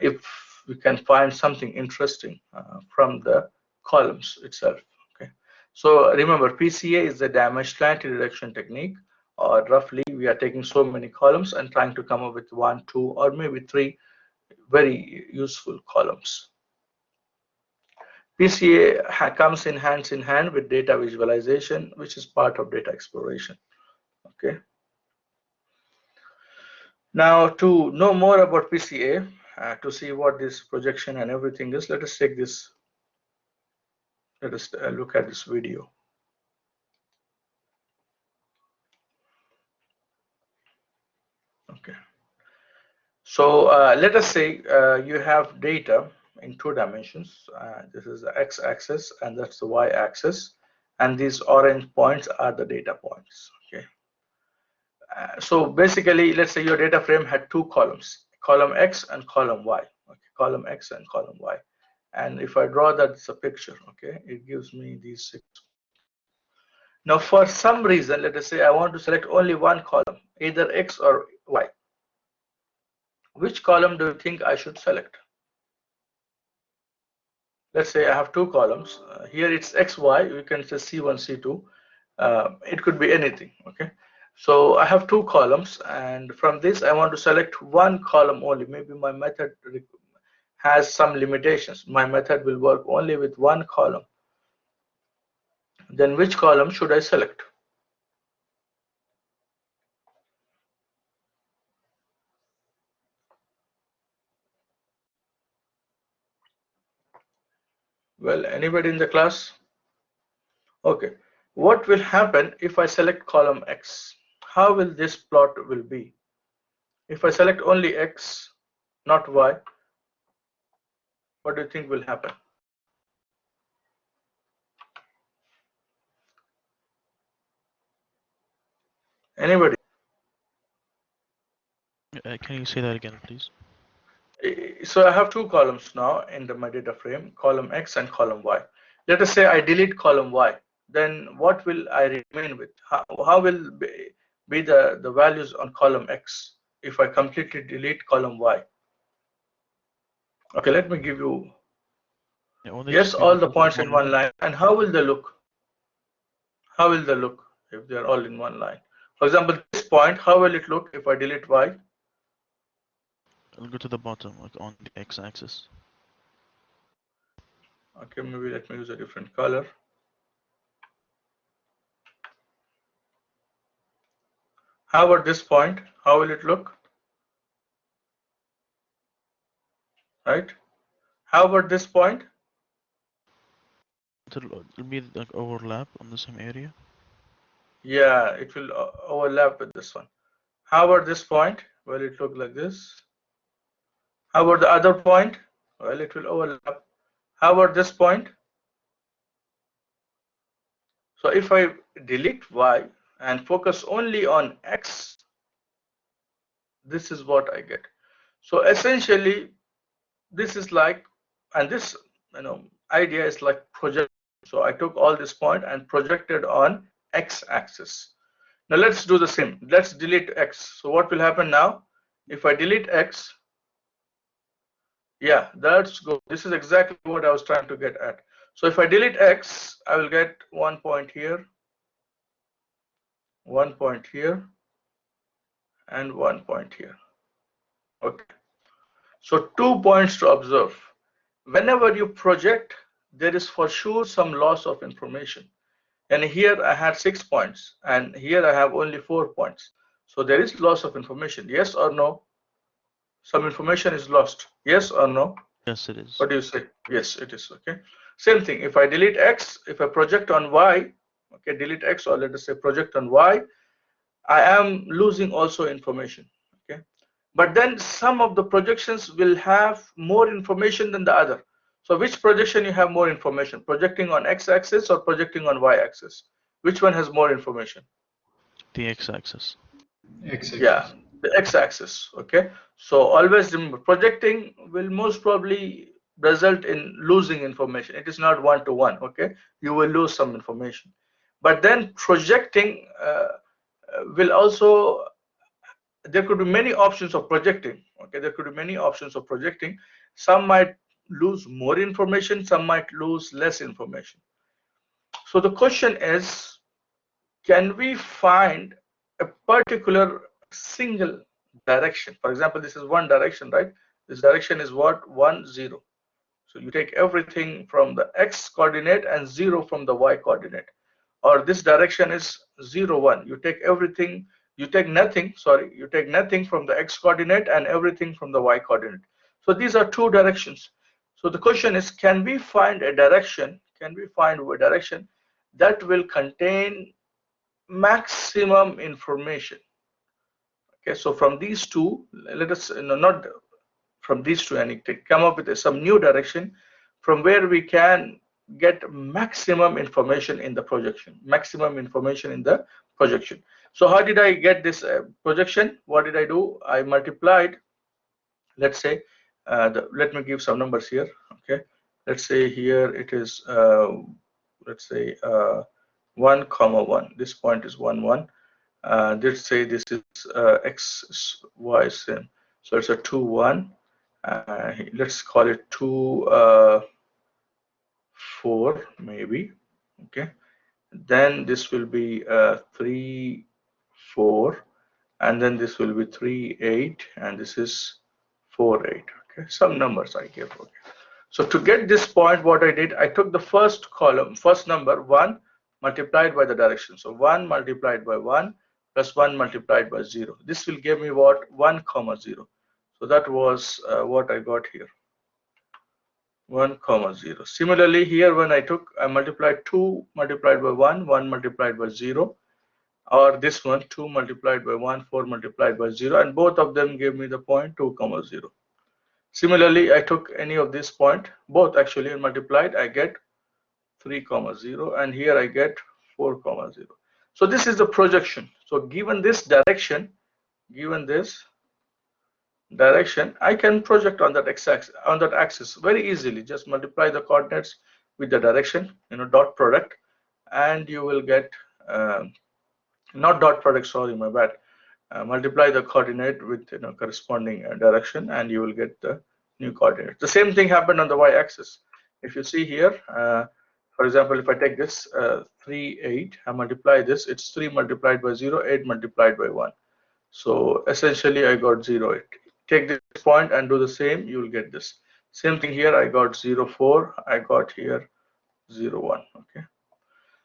if we can find something interesting from the columns itself. Okay, so remember, PCA is the dimensionality reduction technique, or roughly we are taking so many columns and trying to come up with one, two, or maybe three very useful columns. PCA comes in hand with data visualization, which is part of data exploration. Okay. Now, to know more about PCA, to see what this projection and everything is, let us take this. Let us look at this video. Okay. So let us say you have data in two dimensions. This is the x-axis and that's the y-axis, and these orange points are the data points. Okay. So basically, let's say your data frame had two columns, column X and column Y. Okay, column X and column Y. And if I draw that as a picture, okay, it gives me these six. Now, for some reason, let us say I want to select only one column, either X or Y. Which column do you think I should select? Let's say I have two columns. Here it's XY. You can say C1, C2. It could be anything. Okay. So I have two columns, and from this I want to select one column only. Maybe my method has some limitations. My method will work only with one column. Then which column should I select? Well, anybody in the class? Okay. What will happen if I select column X? How will this plot will be? If I select only X, not Y, what do you think will happen? Anybody? Can you say that again, please? So I have two columns now in my data frame, column X and column Y. Let us say I delete column Y, then what will I remain with? How will be the values on column X if I completely delete column Y? Okay, let me give you, Yeah, only yes, just be all the the total points in one line. line. And how will they look? How will they look if they're all in one line? For example, this point, how will it look if I delete Y? I'll go to the bottom, like on the x-axis. Okay, maybe let me use a different color. How about this point? How will it look? Right? How about this point? It'll be like overlap on the same area. Yeah, it will overlap with this one. How about this point? Well, it look like this. How about the other point? Well, it will overlap. How about this point? So if I delete Y and focus only on X, this is what I get. So essentially, this is like, and this idea is like project. So I took all this point and projected on X-axis. Now let's do the same. Let's delete X. So what will happen now? If I delete X, yeah, that's good. This is exactly what I was trying to get at. So if I delete X, I will get 1 point here, 1 point here, and 1 point here. Okay. So 2 points to observe. Whenever you project, there is for sure some loss of information. And here I had 6 points, and here I have only 4 points. So there is loss of information. Yes or no? Some information is lost. Yes or no? Yes, it is. What do you say? Yes, it is. Okay. Same thing. If I delete X, if I project on Y, okay, delete X, or let us say project on Y, I am losing also information. Okay. But then some of the projections will have more information than the other. So which projection you have more information? Projecting on X-axis or projecting on Y-axis? Which one has more information? The x-axis. Yeah, X-axis. the X-axis. Okay. So always remember, projecting will most probably result in losing information. It is not one-to-one. Okay. You will lose some information. But then projecting will also, there could be many options of projecting. Okay, there could be many options of projecting. Some might lose more information, some might lose less information. So the question is, can we find a particular single direction? For example, this is one direction, right? This direction is what? 1 0. So you take everything from the X coordinate and 0 from the Y coordinate. Or this direction is 0 1. You take everything, you take nothing, sorry, you take nothing from the X coordinate and everything from the Y coordinate. So these are two directions. So the question is, can we find a direction, that will contain maximum information? Okay, so from these two, let us, not from these two, and come up with some new direction from where we can get maximum information in the projection. So how did I get this projection? What did I do? I multiplied, let's say, let me give some numbers here. Okay, let's say here it is, let's say 1 comma 1. This point is 1 1. Let's say this is X Y sim. So it's a 2 1. Let's call it 2 4 maybe. Okay, then this will be 3 4, and then this will be 3 8, and this is 4 8. Okay, some numbers I give. Okay, so to get this point, what I did, I took the first column, first number 1 multiplied by the direction. So 1 multiplied by 1 plus 1 multiplied by 0. This will give me what? 1 comma 0. So that was what I got here. 1 comma 0. Similarly, here when I multiplied 2 multiplied by 1, 1 multiplied by 0, or this one 2 multiplied by 1, 4 multiplied by 0, and both of them gave me the point 2 comma 0. Similarly, I took any of this point, both actually, and multiplied, I get 3 comma 0, and here I get 4 comma 0. So this is the projection. So given this direction, given this, direction, I can project on that axis very easily. Just multiply the coordinates with the direction, dot product, and you will get not dot product, sorry, my bad. Multiply the coordinate with corresponding direction, and you will get the new coordinate. The same thing happened on the y-axis. If you see here, for example, if I take this 3, 8, I multiply this, it's 3 multiplied by 0, 8 multiplied by 1. So essentially, I got 0, 8. Take this point and do the same, you will get this. Same thing here, I got 0, 4, I got here 0, 1. Okay.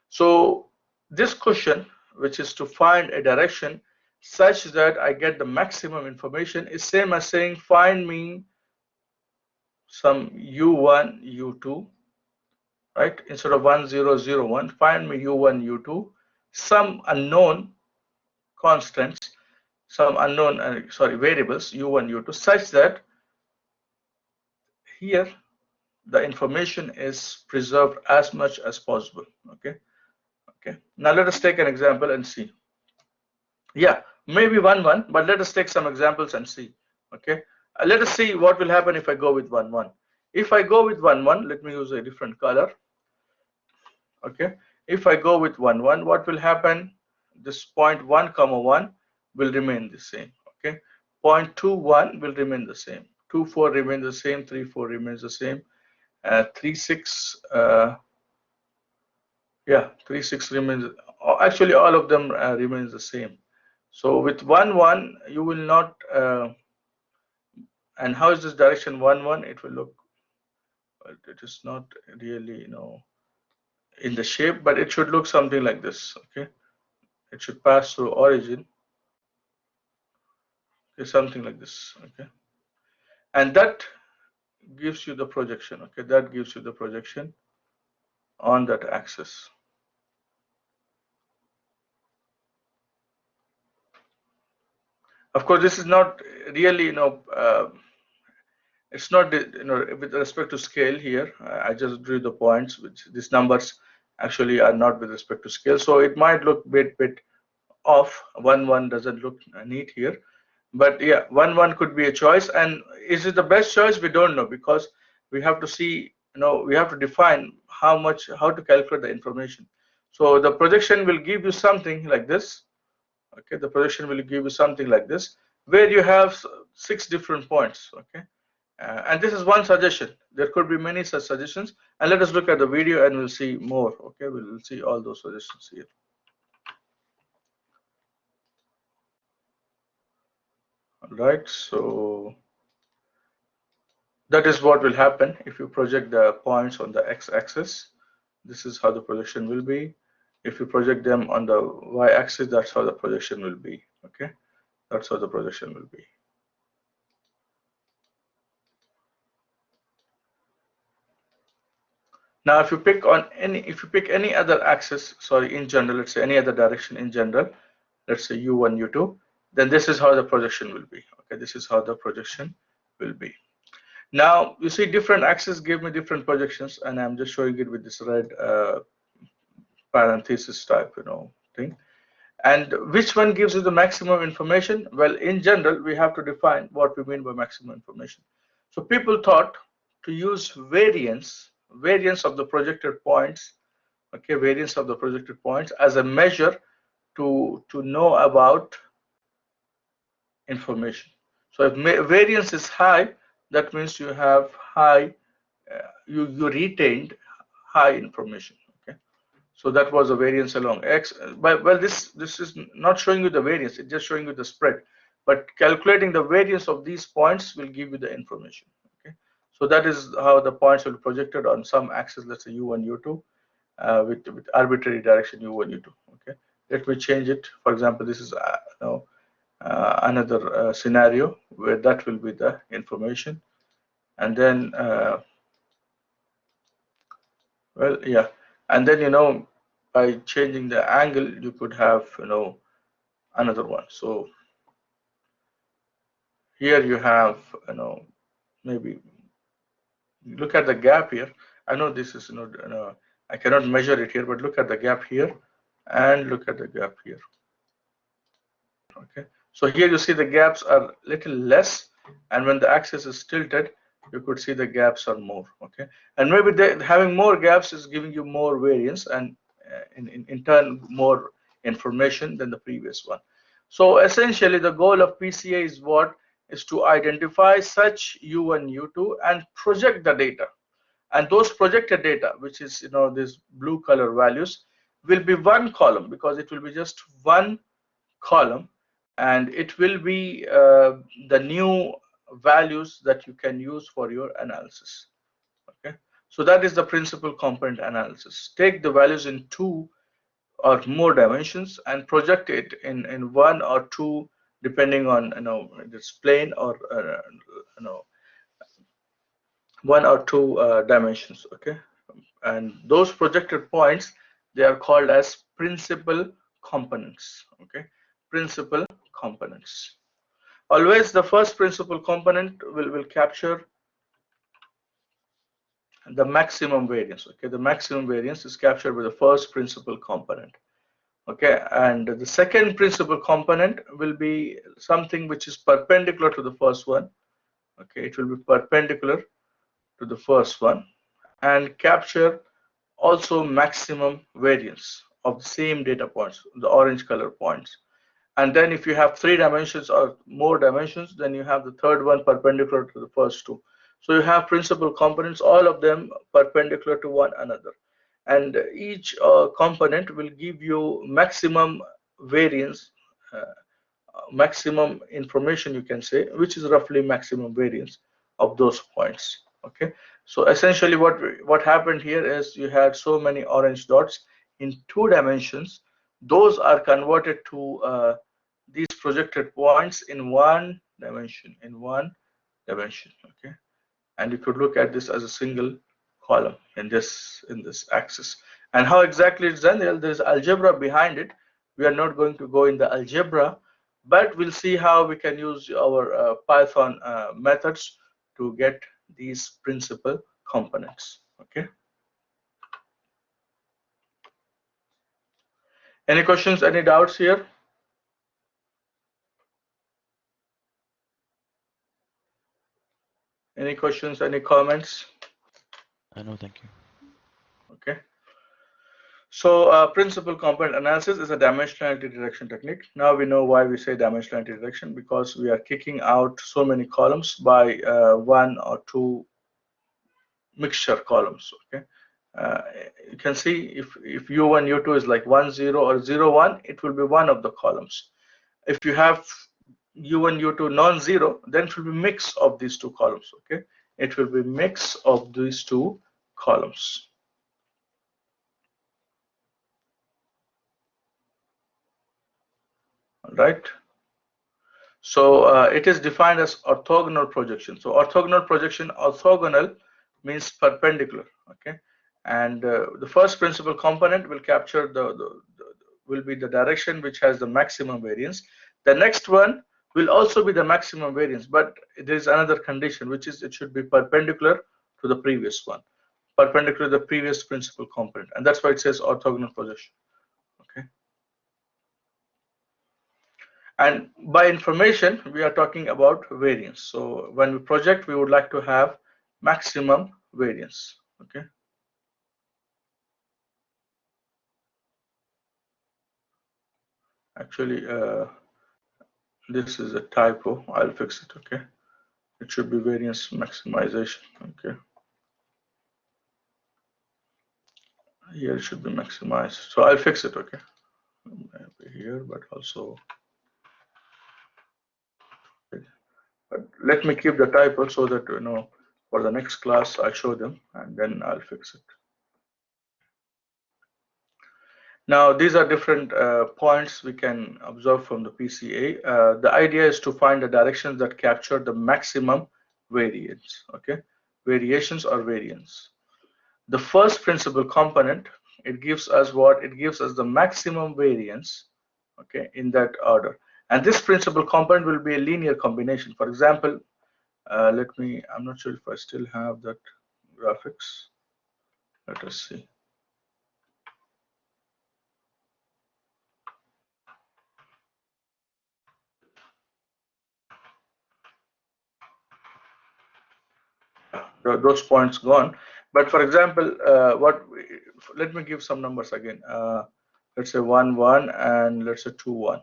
So this question, which is to find a direction such that I get the maximum information, is same as saying find me some u1, u2, right? Instead of 1, 0, 0, 1, find me u1, u2, some unknown constants, some unknown variables u1, u2, such that here the information is preserved as much as possible. Okay. Now let us take an example and see. Yeah, maybe 1, 1, but let us take some examples and see. Okay, let us see what will happen if I go with 1, 1. If I go with 1, 1, let me use a different color. Okay, if I go with 1, 1, what will happen? This point 1, comma 1 will remain the same. Okay, point 2, 1 will remain the same. 2, 4 remain the same. 3, 4 remains the same. 3, 6. Yeah, 3, 6 remains. Actually, all of them remains the same. So with 1, 1, you will not. And how is this direction 1, 1? It will look. Well, it is not really, in the shape, but it should look something like this. Okay, it should pass through origin. Okay, something like this. Okay, and that gives you the projection. Okay, that gives you the projection on that axis. Of course, this is not really, it's not, with respect to scale here. I just drew the points, which these numbers actually are not with respect to scale. So it might look bit off. 1, 1 doesn't look neat here. But yeah, 1, 1 could be a choice. And is it the best choice? We don't know, because we have to see, we have to define how to calculate the information. So the projection will give you something like this. Okay, the projection will give you something like this, where you have 6 different points. Okay, and this is one suggestion. There could be many such suggestions, and let us look at the video and we'll see more. Okay, we'll see all those suggestions here. All right, so that is what will happen if you project the points on the x-axis. This is how the projection will be. If you project them on the y-axis, that's how the projection will be. Okay, that's how the projection will be. Now, if you pick any other axis, sorry, in general, let's say any other direction in general, let's say u1, u2, then this is how the projection will be. Okay, this is how the projection will be. Now, you see, different axes give me different projections, and I'm just showing it with this red parenthesis type, thing. And which one gives you the maximum information? Well, in general, we have to define what we mean by maximum information. So people thought to use variance of the projected points, okay, variance of the projected points as a measure to know about information. So if variance is high, that means you have high, you retained high information. Okay, so that was a variance along x. But well, this is not showing you the variance; it's just showing you the spread. But calculating the variance of these points will give you the information. Okay, so that is how the points will be projected on some axis. Let's say u1, u2, with arbitrary direction u1, u2. Okay, let me change it. For example, this is another scenario where that will be the information, and then well, yeah, and then by changing the angle you could have another one. So here you have maybe look at the gap here. I know this is I cannot measure it here, but look at the gap here and look at the gap here. Okay, so here you see the gaps are little less, and when the axis is tilted, you could see the gaps are more. Okay, and maybe having more gaps is giving you more variance, and in turn more information than the previous one. So essentially, the goal of PCA is what? Is to identify such U1, U2 and project the data. And those projected data, which is these blue color values, will be one column, because it will be just one column, and it will be the new values that you can use for your analysis. Okay, so that is the principal component analysis. Take the values in two or more dimensions and project it in one or two, depending on this plane, or one or two dimensions. Okay, and those projected points, they are called as principal components. Okay, principal components. Always the first principal component will capture the maximum variance. Okay, the maximum variance is captured by the first principal component. Okay, and the second principal component will be something which is perpendicular to the first one. Okay, it will be perpendicular to the first one and capture also maximum variance of the same data points, the orange color points. And then if you have three dimensions or more dimensions, then you have the third one perpendicular to the first two. So you have principal components, all of them perpendicular to one another. And each component will give you maximum variance, maximum information, you can say, which is roughly maximum variance of those points. Okay, so essentially what happened here is you had so many orange dots in two dimensions. Those are converted to these projected points in one dimension, okay, and you could look at this as a single column in this axis. And how exactly it's done? There's algebra behind it. We are not going to go in the algebra, but we'll see how we can use our Python methods to get these principal components. Okay, any questions, any doubts here? Any questions, any comments? No, thank you. Okay, so principal component analysis is a dimensionality reduction technique. Now we know why we say dimensionality reduction, because we are kicking out so many columns by one or two mixture columns. Okay, you can see if U1, U2 is like 1, 0 or 0, 1, it will be one of the columns. If you have U1, U2 non-zero, then it will be mix of these two columns. Okay, it will be mix of these two columns. All right. So it is defined as orthogonal projection. So orthogonal projection, orthogonal means perpendicular. Okay, and the first principal component will capture will be the direction which has the maximum variance. The next one will also be the maximum variance, but there is another condition, which is it should be perpendicular to the previous one, perpendicular to the previous principal component, and that's why it says orthogonal projection. Okay. And by information, we are talking about variance. So when we project, we would like to have maximum variance. Okay. Actually, this is a typo. I'll fix it. Okay. It should be variance maximization. Okay. Here it should be maximized. So I'll fix it. Okay. Maybe here, but also. But let me keep the typo so that for the next class I'll show them and then I'll fix it. Now these are different points we can observe from the PCA. The idea is to find the directions that capture the maximum variance. Okay, variations or variance. The first principal component, it gives us what? It gives us the maximum variance. Okay, in that order. And this principal component will be a linear combination. For example, I'm not sure if I still have that graphics. Let us see. those points gone. But for example, let me give some numbers again. Let's say 1 1 and let's say 2 1.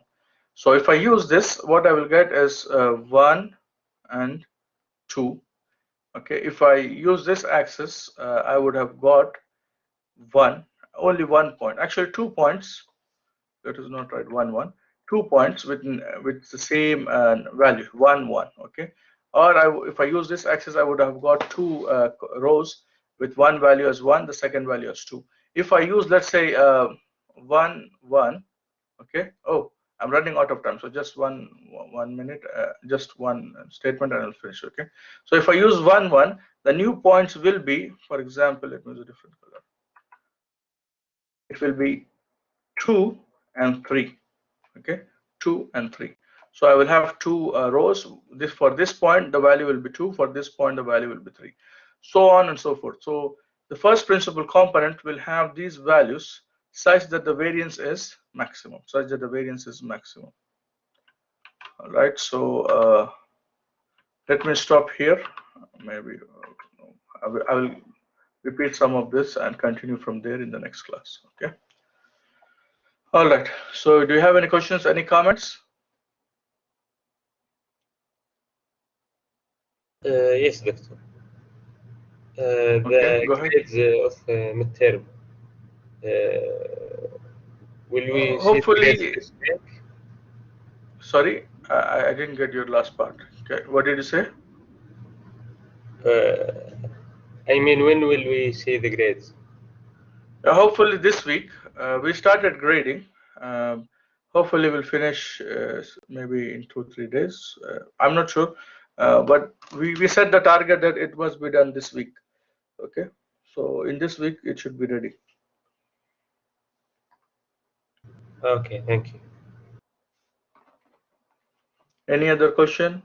So if I use this, what I will get is 1 and 2. Okay, if I use this axis, I would have got only 1 point, actually 2 points. That is not right. 1 1, 2 points with the same value 1 1. Okay, or if I use this axis, I would have got 2 rows with one value as 1, the second value as 2. If I use, let's say, 1 1. Okay, oh, I'm running out of time, so just one minute, just one statement and I'll finish. Okay, so if I use 1 1, the new points will be, for example, let me use a different color. It will be 2 and 3. Okay, 2 and 3. So I will have 2 rows. For this point the value will be 2, for this point the value will be 3, so on and so forth. So the first principal component will have these values such that the variance is maximum, all right. So let me stop here. Maybe I will repeat some of this and continue from there in the next class. Okay, all right. So do you have any questions, any comments? Yes, Doctor. Okay, The go ahead. grades of midterm. Will we see the grades Hopefully. this week? Sorry, I didn't get your last part. Okay, what did you say? I mean, when will we see the grades? Hopefully this week. We started grading. Hopefully we'll finish maybe in 2-3 days. I'm not sure, but we set the target that it must be done this week. Okay, so in this week it should be ready. Okay, thank you. Any other question?